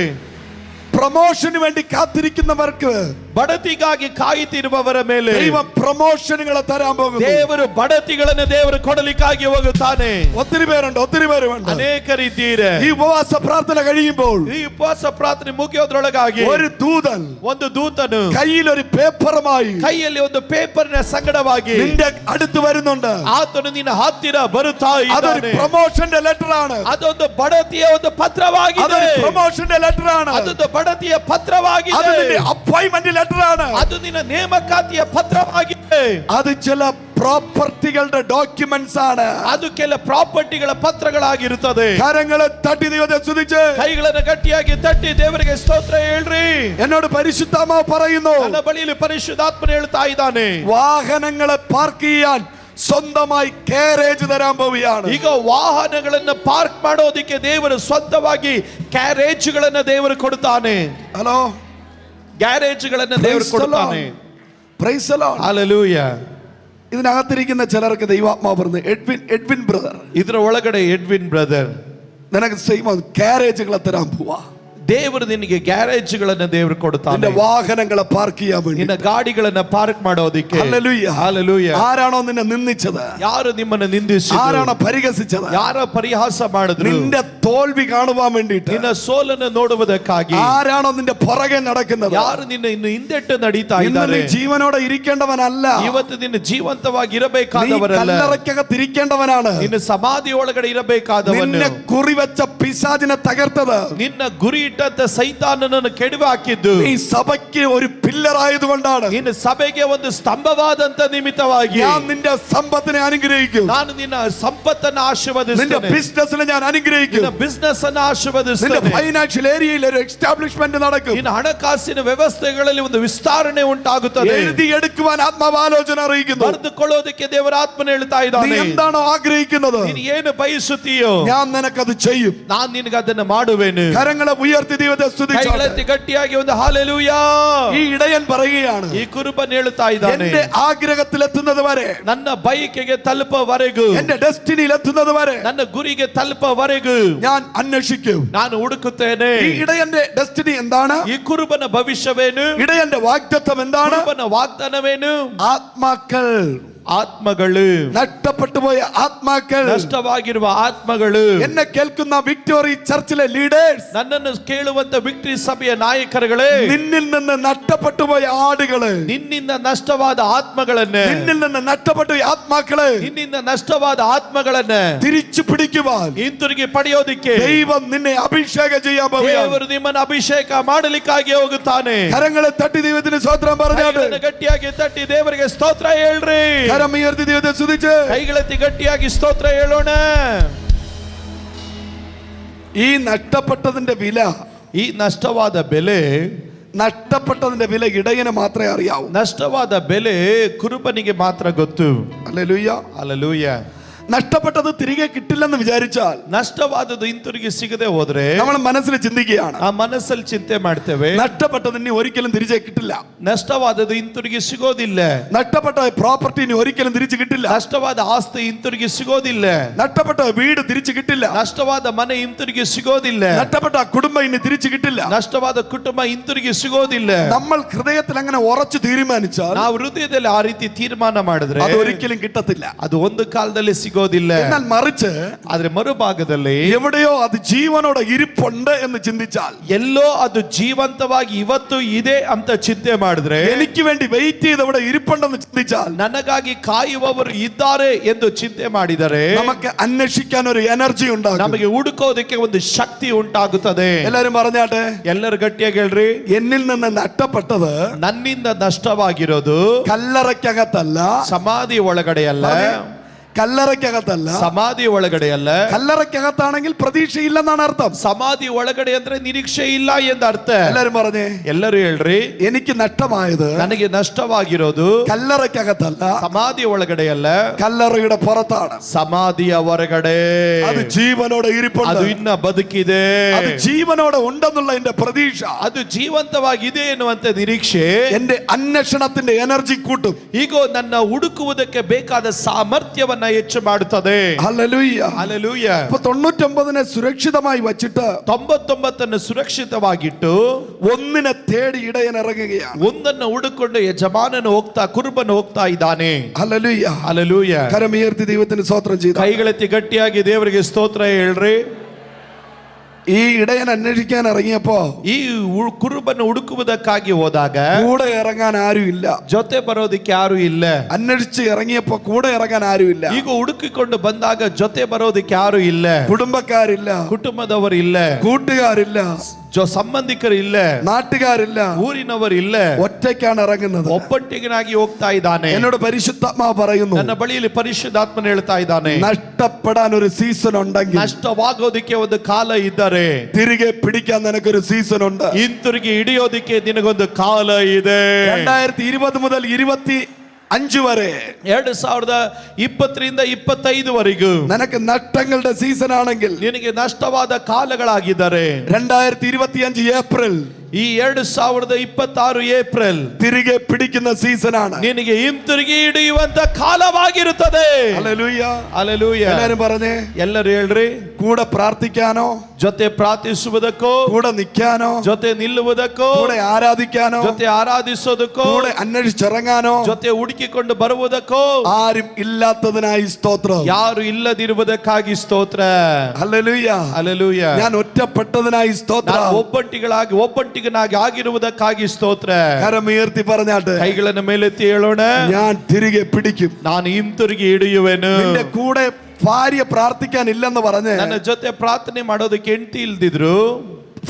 പ്രൊമോഷന് വേണ്ടി കാത്തിരിക്കുന്നവർക്ക് ಬಡತಿಗಾಗಿ ಕಾಯುತ್ತಿರುವವರ ಮೇಲೆ ദൈവം പ്രൊമോഷനുകളെ തരാൻ പോകുന്നു. ದೇವರು ಬಡತಿಗಳನ್ನು ದೇವರು ಕೊಡಲಿಕ್ಕಾಗಿ ಹೋಗುತ್ತಾನೆ. ഒത്തിരി പേരുണ്ട്, ഒത്തിരി പേരുണ്ട്. ಅನೇಕರಿದ್ದೀರೆ. ഈ ഉപവാസ പ്രാർത്ഥന കഴിയുമ്പോൾ ಈ ಉಪವಾಸ ಪ್ರಾರ್ಥನೆ ಮುಗಿಯೋದ್ರೊಳಗಾಗಿ ഒരു ദൂതൻ, ಒಂದು ದೂತನು കയ്യിൽ ഒരു പേപ്പറുമായി ಕೈಯಲ್ಲಿ ಒಂದು ಪೇಪರ್ನ ಸಂಗಡವಾಗಿ നിന്റെ അടുത്ത് വരുന്നുണ്ട്. ಆತನು ನಿನ್ನ ಹತ್ತಿರ ಬರುತ್ತಾ അതൊരു ಇದ್ದಾನೆ. പ്രൊമോഷന്റെ ലെറ്റർ ആണ്. ಅದೊಂದು ಬಡತಿಯ ಒಂದು ಪತ್ರವಾಗಿದೆ. അതൊരു പ്രൊമോഷന്റെ ലെറ്റർ ആണ്. ಅದೊಂದು ಬಡತಿಯ ಪತ್ರವಾಗಿದೆ. അത് നിന്റെ അപ്പോയിന്റ്മെന്റ് ലെറ്റർ ആണ്. ಅದು ನಿನ್ನ ನೇಮಕಾತಿಯ ಪತ್ರವಾಗಿದೆ. അത് ചില പ്രോപ്പർട്ടികളുടെ ഡോക്യുമെന്റ്സ് ആണ്. ಅದು ಕೆಲ ಪ್ರಾಪರ್ಟಿಗಳ ಪತ್ರಗಳಾಗಿರುತ್ತದೆ. കരങ്ങളെ തട്ടി ദൈവത്തെ സ്തുതിച്ച് ಕೈಗಳನ್ನು ಗಟ್ಟಿಯಾಗಿ ತಟ್ಟಿ ದೇವರಿಗೆ ಸ್ತೋತ್ರ ಹೇಳ್ರಿ. എന്നോട് പരിശുദ്ധാത്മാവ് പറയുന്നു, ನನ್ನ ಬಳಿಯಲ್ಲಿ ಪರಿಶುದ್ಧಾತ್ಮನು ಹೇಳ್ತಾ ಇದ್ದಾನೆ, വാഹനങ്ങളെ പാർക്ക് ചെയ്യാൻ സ്വന്തമായി ಗ್ಯಾರೇಜ್ തരാൻ പോവുകയാണ്. ಈಗ ವಾಹನಗಳನ್ನು ಪಾರ್ಕ್ ಮಾಡೋದಕ್ಕೆ ದೇವರು ಸ್ವಂತವಾಗಿ ಗ್ಯಾರೇಜ್ಗಳನ್ನು ದೇವರು ಕೊಡ್ತಾನೆ. ഹലോ, ಗ್ಯಾರೇಜ್ಗಳನ್ನು ದೇವರು ಕೊಡ್ತಾನೆ. Praise the Lord. ಹಲ್ಲೆಲೂಯಾ. ഇതിനകത്തിരിക്കുന്ന ചിലർക്ക് ദൈവാത്മാവ് പറഞ്ഞു, എഡ്വിൻ ബ്രദർ, ಇದರ ಒಳಗಡೆ ಎಡ್ವಿನ್ ಬ್ರದರ್, നിനക്ക് സെയിം ಗ್ಯಾರೇಜ್കളെ തരാൻ പോവാ. ದೇವರು ನಿನಗೆ ಗ್ಯಾರೇಜ್ಗಳನ್ನು ದೇವರು ಕೊಡ್ತಾನೆ. നിന്റെ വാഹനങ്ങളെ പാർക്ക് ചെയ്യാൻ വേണ്ടി, ನಿನ್ನ ಗಾಡಿಗಳನ್ನ ಪಾರ್ಕ್ ಮಾಡೋದಕ್ಕೆ. ഹല്ലേലൂയ. ಹಲ್ಲೆಲೂಯಾ. ആരാണോ നിന്നെ നിന്ദിച്ചത്, ಯಾರು ನಿಮ್ಮನ್ನು ನಿಂದಿಸಿದರು, ആരാണോ പരിഹസിച്ചത്, ಯಾರ ಪರಿಹಾಸ ಮಾಡಿದ್ರು, നിന്റെ തോൽവി കാണുവാൻ വേണ്ടിയിട്ട്, ನಿನ್ನ ಸೋಲನ್ನು ನೋಡುವುದಕ್ಕಾಗಿ ആരാണോ നിന്റെ പുറകെ നടക്കുന്നത്, ಯಾರು ನಿನ್ನ ಇನ್ನು ಹಿಂದೆಟ್ಟು ನಡೀತಾ ഇന്ന് ಇದ್ದಾರೆ, നീ ജീവനോടെ ഇരിക്കേണ്ടവനല്ല, ಇವತ್ತು ನಿನ್ನ ಜೀವಂತವಾಗಿ നീ ಇರಬೇಕಾದವರಲ್ಲ, കല്ലറയ്ക്കകത്ത് ഇരിക്കേണ്ടവനാണ്. ನಿನ್ನ ಸಮಾಧಿ ಒಳಗಡೆ ಇರಬೇಕಾದವನು, നിന്നെ കുറിവെച്ച പിശാചിനെ തകർത്തത്, ನಿನ್ನ ಗುರಿ ಇಟ್ಟಂತ ಸೈತಾನನನ್ನು ಕೆಡವಿ ಹಾಕಿದ್ದು, നീ സഭയ്ക്ക് ഒരു പില്ലർ ആയതുകൊണ്ടാണ്. ನಿನ್ನ ಸಭೆಗೆ ಒಂದು ಸ್ತಂಭವಾದಂತ ನಿಮಿತ್ತವಾಗಿ ഞാൻ നിന്റെ സമ്പത്തിനെ അനുഗ്രഹിക്കും, ನಾನು ನಿನ್ನ ಸಂಪತ್ತನ್ನು നിന്റെ ಆಶೀರ್ವದಿಸ್ತೇನೆ, ബിസിനസിനെ ഞാൻ അനുഗ്രഹിക്കും, ನಿನ್ನ ಬಿಸ್ನೆಸ್ ಅನ್ನು നിന്റെ ಆಶೀರ್ವದಿಸ್ತೇನೆ, ഫൈനാൻഷ്യൽ ഏരിയയിൽ ഒരു എസ്റ്റാബ്ലിഷ്മെന്റ് നടക്കും, ನಿನ್ನ ಹಣಕಾಸಿನ ವ್ಯವಸ್ಥೆಗಳಲ್ಲಿ ಒಂದು ವಿಸ್ತರಣೆ ಉಂಟಾಗುತ್ತದೆ. എഴുതിയെടുക്കുവാൻ ആത്മാവ് ആലോചന അറിയിക്കുന്നു. ಬರೆದುಕೊಳ್ಳೋದಕ್ಕೆ ದೇವರ ಆತ್ಮನ ಹೇಳ್ತಾ നീ ಇದ್ದಾನೆ, എന്താണോ ആഗ്രഹിക്കുന്നത്, ನೀನು ಏನು ಬಯಸುತ್ತೀಯೋ ഞാൻ നിനക്കത് ചെയ്യും. ನಾನು ನಿನಗೆ ಅದನ್ನು ಮಾಡುವೆನು. കരങ്ങളെ ഉയർത്തി ദൈവത്തെ സ്തുതിച്ചാട്ടെ. ಕೈಗಳೆತ್ತಿ ಗಟ್ಟಿಯಾಗಿ ಒಂದು ಹಾಲೆಲೂಯಾ. ഈ ഇടയൻ പറയുകയാണ്, ಈ ಕುರುಬನ್ ಹೇಳ್ತಾ ಇದ್ದಾನೆ, എന്റെ ആഗ്രഹത്തിൽ എത്തുന്നത് വരെ, ನನ್ನ ಬೈಕಿಗೆ ತಲುಪವರೆಗೂ, എന്റെ ഡെസ്റ്റിനിയിൽ എത്തുന്നത് വരെ ನನ್ನ ಗುರಿಗೆ ತಲುಪವರೆಗೂ ഞാൻ അന്വേഷിക്കും. ನಾನು ಹುಡುಕುತ್ತೇನೆ. ഈ ഇടയന്റെ ഡെസ്റ്റിനി എന്താണ്? ಈ ಕುರುಬನ ಭವಿಷ್ಯವೇನು? ഇടയന്റെ വാഗ്ദത്തം എന്താണ്? ಕುರುಬನ ವಾಗ್ದಾನವೇನು? ആത്മാക്കൾ, ಆತ್ಮಗಳು, നഷ്ടപ്പെട്ടു പോയ ആത്മാക്കൾ, ನಷ್ಟವಾಗಿರುವ ಆತ್ಮಗಳು, എന്നെ കേൾക്കുന്ന വിക്ടോറി ചർച്ചിലെ ലീഡേഴ്സ്, ನನ್ನನ್ನು ಕೇಳುವಂತ ವಿಕ್ಟರಿ ಸಭೆಯ ನಾಯಕರುಗಳೇ, നിന്നിൽ നിന്ന് നഷ്ടപ്പെട്ടു പോയ ആടുകള്, ನಿನ್ನಿಂದ ನಷ್ಟವಾದ ಆತ್ಮಗಳನ್ನ, നിന്നിൽ നിന്ന് നഷ്ടപ്പെട്ടു പോയ ആത്മാക്കള് ನಿನ್ನಿಂದ ನಷ್ಟವಾದ ಆತ್ಮಗಳನ್ನ തിരിച്ചു പിടിക്കുവാൻ ಹಿಂತಿರುಗಿ ಪಡೆಯೋದಿಕ್ಕೆ ദൈവം നിന്നെ അഭിഷേകം ചെയ്യാൻ പോവുകയാണ്. ದೇವರು ನಿಮ್ಮನ್ನು ಅಭಿಷೇಕ ಮಾಡಲಿಕ್ಕಾಗಿ ಹೋಗುತ್ತಾನೆ. കരങ്ങളെ തട്ടി ദൈവത്തിന് സ്തോത്രം പറഞ്ഞാട്ട്, ಕೈಗಳನ್ನು ಗಟ್ಟಿಯಾಗಿ ತಟ್ಟಿ ದೇವರಿಗೆ ಸ್ತೋತ್ರ ಹೇಳ್ರಿ. കരം ഉയർത്തി ദൈവത്തെ സ്തുതിച്ച് ಕೈಗಳೆತ್ತಿ ಗಟ್ಟಿಯಾಗಿ ಸ್ತೋತ್ರ ಹೇಳೋಣ. ഈ നഷ്ടപ്പെട്ടതിന്റെ വില, ಈ ನಷ್ಟವಾದ ಬೆಲೆ, നഷ്ടപ്പെട്ടതിന്റെ വില ഇടയന് മാത്രമേ അറിയാവൂ. ನಷ್ಟವಾದ ಬೆಲೆ ಕುರುಬನಿಗೆ ಮಾತ್ರ ಗೊತ್ತು. ഹല്ലേലൂയ. ಹಲ್ಲೆಲೂಯಾ. നഷ്ടപ്പെട്ടത് തിരികെ കിട്ടില്ലെന്ന് വിചാരിച്ചാൽ, ನಷ್ಟವಾದದ್ದು ಹಿಂತಿರುಗಿ ಸಿಗದೆ ಹೋದ್ರೆ നമ്മൾ മനസ്സിൽ ചിന്തിക്കുകയാണ്, ಆ ಮನಸ್ಸಲ್ಲಿ ಚಿಂತೆ ಮಾಡ್ತೇವೆ, നഷ്ടപ്പെട്ടത് ഇനി ഒരിക്കലും തിരികെ കിട്ടില്ല, ನಷ್ಟವಾದದ್ದು ಹಿಂತಿರುಗಿ ಸಿಗೋದಿಲ್ಲ, നഷ്ടപ്പെട്ട പ്രോപ്പർട്ടി ഇനി ഒരിക്കലും തിരിച്ചു കിട്ടില്ല, ನಷ್ಟವಾದ ಆಸ್ತಿ ಹಿಂತಿರುಗಿ ಸಿಗೋದಿಲ್ಲ, നഷ്ടപ്പെട്ട വീട് തിരിച്ചു കിട്ടില്ല, ನಷ್ಟವಾದ ಮನೆ ಹಿಂತಿರುಗಿ ಸಿಗೋದಿಲ್ಲ, നഷ്ടപ്പെട്ട കുടുംബം ഇനി തിരിച്ചു കിട്ടില്ല. ನಷ್ಟವಾದ ಕುಟುಂಬ ಹಿಂತಿರುಗಿ ಸಿಗೋದಿಲ್ಲ. നമ്മൾ ഹൃദയത്തിൽ അങ്ങനെ ഉറച്ചു തീരുമാനിച്ചാൽ ನಾವು ಹೃದಯದಲ್ಲಿ ಆ ರೀತಿ ತೀರ್ಮಾನ ಮಾಡಿದ್ರೆ അത് ഒരിക്കലും കിട്ടത്തില്ല. ಅದು ಒಂದು ಕಾಲದಲ್ಲಿ ಸಿಗೋದಿಲ್ಲ. ಸಿಗೋದಿಲ್ಲ. എന്നാൽ മറിച്ച് ಆದ್ರೆ ಮರುಭಾಗದಲ್ಲಿ എവിടെയോ അത് ജീവനോടെ ഇരിപ്പുണ്ട് എന്ന് ചിന്തിച്ചാൽ, ಎಲ್ಲೋ ಅದು ಜೀವಂತವಾಗಿ ಇವತ್ತು ಇದೆ ಅಂತ ಚಿಂತೆ ಮಾಡಿದ್ರೆ, എനിക്ക് വേണ്ടി വെയിറ്റ് ചെയ്ത് അവിടെ ഇരിപ്പുണ്ടെന്ന് ചിന്തിച്ചാൽ, ನನಗಾಗಿ ಕಾಯುವವರು ಇದ್ದಾರೆ ಎಂದು ಚಿಂತೆ ಮಾಡಿದರೆ, നമുക്ക് അന്വേഷിക്കാൻ ഒരു എനർജി ഉണ്ടാകും. ನಮಗೆ ಹುಡುಕೋದಕ್ಕೆ ಒಂದು ಶಕ್ತಿ ಉಂಟಾಗುತ್ತದೆ. എല്ലാരും പറഞ്ഞാട്ടെ, ಎಲ್ಲರೂ ಗಟ್ಟಿಯಾಗಿ ಹೇಳ್ರಿ. എന്നിൽ നിന്ന് നഷ്ടപ്പെട്ടത് ನನ್ನಿಂದ ನಷ್ಟವಾಗಿರೋದು കല്ലറയ്ക്കകത്തല്ല, ಸಮಾಧಿ ಒಳಗಡೆ ಅಲ್ಲ, കല്ലറയ്ക്കകത്തല്ല, ಸಮಾಧಿ ಒಳಗಡೆ ಅಲ್ಲ. കല്ലറയ്ക്കകത്താണെങ്കിൽ പ്രതീക്ഷയില്ലെന്നാണ് അർത്ഥം. ಸಮಾಧಿ ಒಳಗಡೆ ಅಂದ್ರೆ ನಿರೀಕ್ಷೆ ಇಲ್ಲ ಎಂದ ಅರ್ಥ. എല്ലാരും പറഞ്ഞേ, ಎಲ್ಲರೂ ಹೇಳ್ರಿ. എനിക്ക് നഷ്ടമായത് ನನಗೆ ನಷ್ಟವಾಗಿರೋದು കല്ലറയ്ക്കകത്തല്ല, ಸಮಾಧಿ ಒಳಗಡೆ ಅಲ್ಲ, കല്ലറയുടെ പുറത്താണ്. ಸಮಾಧಿಯ ಹೊರಗಡೆ. അത് ജീവനോടെ ഇരിപ്പുണ്ട്, ಅದು ಇನ್ನ ಬದುಕಿದೆ, അത് ജീവനോടെ ഉണ്ടെന്നുള്ള എന്റെ പ്രതീക്ഷ, ಅದು ಜೀವಂತವಾಗಿದೆ ಎನ್ನುವಂತ ನಿರೀಕ್ಷೆ എന്റെ അന്വേഷണത്തിന്റെ എനർജി കൂട്ടും. ಈಗ ನನ್ನ ಹುಡುಕುವುದಕ್ಕೆ ಬೇಕಾದ ಸಾಮರ್ಥ್ಯವನ್ನ ಹೆಚ್ಚು ಮಾಡುತ್ತದೆ. Hallelujah, hallelujah. അപ്പൊ 99 സുരക്ഷിതമായി വച്ചിട്ട് 99 ಸುರಕ್ಷಿತವಾಗಿಟ್ಟು ഒന്നിനെ തേടി ഇടയൻ ഇറങ്ങുകയാണ്. ಒಂದನ್ನು ಹುಡುಕೊಂಡು ಯಜಮಾನನು ಹೋಗ್ತಾ, ಕುರುಬನು ಹೋಗ್ತಾ ಇದ್ದಾನೆ. Hallelujah, hallelujah. കരമുയർത്തി ദൈവത്തിന് സ്തോത്രം ചെയ്തു. ಕೈಗಳೆತ್ತಿ ಗಟ್ಟಿಯಾಗಿ ದೇವರಿಗೆ ಸ್ತೋತ್ರ ಹೇಳ್ರಿ. ഈ ഇടയൻ അന്വേഷിക്കാൻ ഇറങ്ങിയപ്പോ ಈ ಕುರುಬನ್ನು ಹುಡುಕುವುದಕ್ಕಾಗಿ ಹೋದಾಗ കൂടെ ഇറങ്ങാൻ ആരുമില്ല. ಜೊತೆ ಬರೋದಿಕ್ಕೆ ಯಾರು ಇಲ್ಲ. അന്വേഷിച്ച് ഇറങ്ങിയപ്പോ കൂടെ ഇറങ്ങാൻ ആരുമില്ല. ಈಗ ಹುಡುಕಿಕೊಂಡು ಬಂದಾಗ ಜೊತೆ ಬರೋದಿಕ್ಕೆ ಯಾರು ಇಲ್ಲ. കുടുംബക്കാരില്ല, ಕುಟುಂಬದವರು ಇಲ್ಲ, കൂട്ടുകാരില്ല, ಸಂಬಂಧಿಕರು ಇಲ್ಲ, നാട്ടുകാരില്ല, ಊರಿನವರು ಇಲ್ಲ. ഒറ്റയ്ക്കാണ് ഇറങ്ങുന്നത്. ಒಬ್ಬಟ್ಟಿಗನಾಗಿ ಹೋಗ್ತಾ ಇದ್ದಾನೆ. എന്നോട് പരിശുദ്ധാത്മാവ് പറയുന്നു, ನನ್ನ ಬಳಿಯಲ್ಲಿ ಪರಿಶುದ್ಧಾತ್ಮನು ಹೇಳ್ತಾ ಇದ್ದಾನೆ, നഷ്ടപ്പെടാൻ ഒരു സീസൺ ഉണ്ടെങ്കിൽ, ನಷ್ಟವಾಗೋದಿಕ್ಕೆ ಒಂದು ಕಾಲ ಇದ್ದರೆ, തിരികെ പിടിക്കാൻ നിനക്കൊരു സീസൺ ഉണ്ട്. ಹಿಂತಿರುಗಿ ಹಿಡಿಯೋದಿಕ್ಕೆ ನಿನಗೊಂದು ಕಾಲ ಇದೆ. 2020 മുതൽ 25 വരെ, 2020 25 ವರೆಗೂ നിനക്ക് നഷ്ടങ്ങളുടെ സീസൺ ആണെങ്കിൽ, ನಿನಗೆ ನಷ್ಟವಾದ ಕಾಲಗಳಾಗಿದ್ದಾರೆ. 2025 ഏപ്രിൽ, ಈ 2026 ಏಪ್ರಿಲ್ തിരികെ പിടിക്കുന്ന സീസൺ ആണ്. ನಿನಗೆ ಹಿಂತಿರುಗಿ ಹಿಡಿಯುವಂತ ಕಾಲವಾಗಿರುತ್ತದೆ. Hallelujah, hallelujah. എല്ലാരും പറഞ്ഞേ, ಎಲ್ಲರೂ ಹೇಳ್ರಿ. കൂടെ പ്രാർത്ഥിക്കാനോ, ಜೊತೆ ಪ್ರಾರ್ಥಿಸುವುದಕ್ಕೋ, കൂടെ നിൽക്കാനോ, ಜೊತೆ ನಿಲ್ಲುವುದಕ್ಕೋ, കൂടെ ആരാധിക്കാനോ, ಜೊತೆ ಆರಾಧಿಸೋದಕ್ಕೋ, കൂടെ അന്വേഷിച്ചിറങ്ങാനോ ಜೊತೆ ಹುಡುಕಿಕೊಂಡು ಬರುವುದಕ್ಕೋ ആരും ഇല്ലാത്തതിനായി സ്തോത്രം. ಯಾರು ಇಲ್ಲದಿರುವುದಕ್ಕಾಗಿ ಸ್ತೋತ್ರ. Hallelujah, hallelujah. ഞാൻ ഒറ്റപ്പെട്ടതിനായി സ്തോത്രം. ನಾನು ಒಬ್ಬಂಟಿಗನಾಗಿ ಆಗಿರುವುದಕ್ಕಾಗಿ ಸ್ತೋತ್ರ. കരമുയർത്തി പറഞ്ഞാട്ട്, ಕೈಗಳನ್ನು ಮೇಲೆತ್ತಿ ಹೇಳೋಣ, ഞാൻ തിരികെ പിടിക്കും. ನಾನು ಹಿಂತಿರುಗಿ ಹಿಡಿಯುವೆನು. നിന്റെ കൂടെ ഭാര്യ പ്രാർത്ഥിക്കാൻ ഇല്ലെന്ന് പറഞ്ഞ്, ನನ್ನ ಜೊತೆ ಪ್ರಾರ್ಥನೆ ಮಾಡೋದಕ್ಕೆ ಹೆಂಡತಿ ಇಲ್ದಿದ್ರು,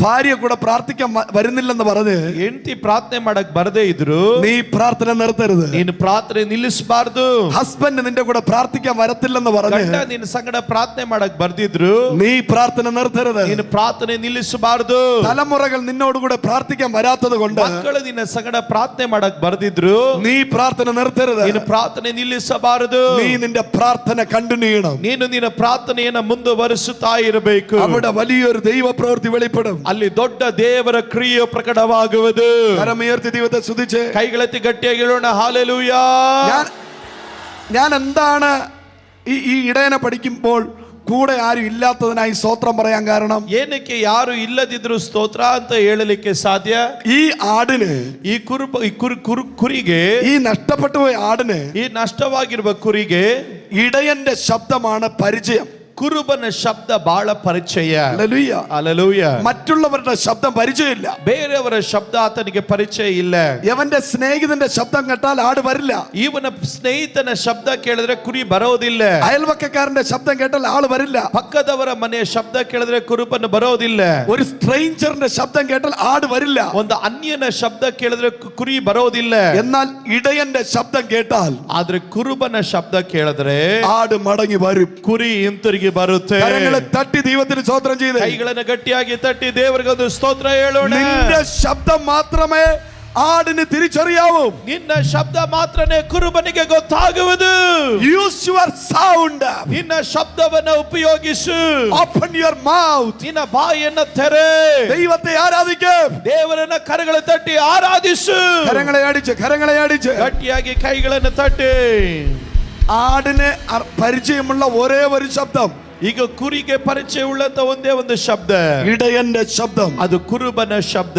ഭാര്യ കൂടെ പ്രാർത്ഥിക്കാൻ വരുന്നില്ലെന്ന് പറഞ്ഞ് ಹೆಂಡತಿ ಪ್ರಾರ್ಥನೆ ಮಾಡಕ್ ಬರದೇ ಇದ್ರು, നീ പ്രാർത്ഥന നിർത്തരുത്. ನೀನು ಪ್ರಾರ್ಥನೆ ನಿಲ್ಲಿಸಬಾರ್ದು. ഹസ്ബൻഡ് നിന്റെ കൂടെ പ്രാർത്ഥിക്കാൻ വരത്തില്ലെന്ന് പറഞ്ഞ് ಗಂಡ ನಿನ್ನ ಸಂಗಡ ಪ್ರಾರ್ಥನೆ ಮಾಡಕ್ ಬರ್ದಿದ್ರು, നീ പ്രാർത്ഥന നിർത്തരുത്. ನೀನು ಪ್ರಾರ್ಥನೆ ನಿಲ್ಲಿಸಬಾರ್ದು. തലമുറകൾ നിന്നോട് കൂടെ പ്രാർത്ഥിക്കാൻ വരാത്തത് കൊണ്ട് ಮಕ್ಕಳು ನಿನ್ನ ಸಂಗಡ ಪ್ರಾರ್ಥನೆ ಮಾಡಕ್ ಬರ್ದಿದ್ರು, നീ പ്രാർത്ഥന നിർത്തരുത്. ನೀನು ಪ್ರಾರ್ಥನೆ ನಿಲ್ಲಿಸಬಾರದು. നീ നിന്റെ പ്രാർത്ഥന കണ്ടിന്യൂ ചെയ്യണം. ನೀನು ನಿನ್ನ ಪ್ರಾರ್ಥನೆಯನ್ನ ಮುಂದುವರಿಸುತ್ತಾ ಇರಬೇಕು. അവിടെ വലിയൊരു ദൈവ പ്രവൃത്തി വെളിപ്പെടും. ಅಲ್ಲಿ ದೊಡ್ಡ ದೇವರ ಕ್ರಿಯೆ ಪ್ರಕಟವಾಗುವುದು. കരമുയർത്തി ദൈവത്തെ സ്തുതിച്ച് ಕೈಗಳೆತ್ತಿ ಗಟ್ಟಿಯಾಗಿ ಹೇಳೋಣ, ಹಾಲೆಲೂಯ. ഞാൻ എന്താണ് ഈ ഇടയനെ പഠിക്കുമ്പോൾ കൂടെ ആരും ഇല്ലാത്തതിനായി സ്തോത്രം പറയാൻ കാരണം? ಏನಕ್ಕೆ ಯಾರು ಇಲ್ಲದಿದ್ರು ಸ್ತೋತ್ರ ಅಂತ ಹೇಳಲಿಕ್ಕೆ ಸಾಧ್ಯ? ഈ ആടിന്, ಈ ಕುರಿಗೆ, ഈ നഷ്ടപ്പെട്ടു പോയ ആടിന്, ಈ ನಷ್ಟವಾಗಿರುವ ಕುರಿಗೆ ഇടയന്റെ ശബ്ദമാണ് പരിചയം. ಕುರುಬನ ಶಬ್ದ ಬಹಳ ಪರಿಚಯ. Hallelujah, hallelujah. മറ്റുള്ളവരുടെ ശബ്ദം പരിചയമില്ല. ಬೇರೆಯವರ ಶಬ್ದ ಆತನಿಗೆ ಪರಿಚಯ ಇಲ್ಲ. യവന്റെ സ്നേഹിതന്റെ ശബ്ദം കേട്ടാൽ ആട് വരില്ല. ಇವನ ಸ್ನೇಹಿತನ ಶಬ್ದ ಕೇಳಿದ್ರೆ ಕುರಿ ಬರೋದಿಲ್ಲ. അയൽവക്കക്കാരന്റെ ശബ്ദം കേട്ടാൽ ആള് വരില്ല. ಪಕ್ಕದವರ ಮನೆಯ ಶಬ್ದ ಕೇಳಿದ್ರೆ ಕುರುಬನು ಬರೋದಿಲ್ಲ. ഒരു സ്ട്രേഞ്ചറിന്റെ ശബ്ദം കേട്ടാൽ ആട് വരില്ല. ಒಂದು ಅನ್ಯನ ಶಬ್ದ ಕೇಳಿದ್ರೆ ಕುರಿ ಬರೋದಿಲ್ಲ. എന്നാൽ ഇടയന്റെ ശബ്ദം കേട്ടാൽ, ಆದ್ರೆ ಕುರುಬನ ಶಬ್ದ ಕೇಳಿದ್ರೆ ആട് മടങ്ങി വരും. ಕುರಿ ಹಿಂತಿರುಗಿ ಬರುತ್ತೆ. കരങ്ങളെ തട്ടി ദൈവത്തിന് സ്തോത്രം ചെയ്ത്, ಕೈಗಳನ್ನು ಗಟ್ಟಿಯಾಗಿ ತಟ್ಟಿ ದೇವರಿಗೆ ಒಂದು ಸ್ತೋತ್ರ ಹೇಳೋಣ. നിന്റെ ശബ്ദം മാത്രമേ ആടിന് തിരിച്ചറിയാവൂ. ನಿನ್ನ ಶಬ್ದ ಮಾತ್ರನೇ ಕುರುಬನಿಗೆ ಗೊತ್ತಾಗುವುದು. Use your sound. ನಿನ್ನ ಶಬ್ದವನ್ನು ಉಪಯೋಗಿಸು. Open your mouth. ನಿನ್ನ ಬಾಯಿಯನ್ನು ತೆರೆ. ദൈവത്തെ ആരാധിക്കും. ದೇವರನ್ನ ಕರಗಳು ತಟ್ಟಿ ಆರಾಧಿಸು. കരങ്ങളെ അടിച്ച് ಗಟ್ಟಿಯಾಗಿ ಕೈಗಳನ್ನು ತಟ್ಟಿ. ആടിന് പരിചയമുള്ള ഒരേ ഒരു ശബ്ദം, ಈಗ ಕುರಿಗೆ ಪರಿಚಯ ಉಳ್ಳಂತ ಒಂದೇ ಒಂದು ಶಬ್ದ, ഇടയന്റെ ശബ്ദം. ಅದು ಕುರುಬನ ಶಬ್ದ.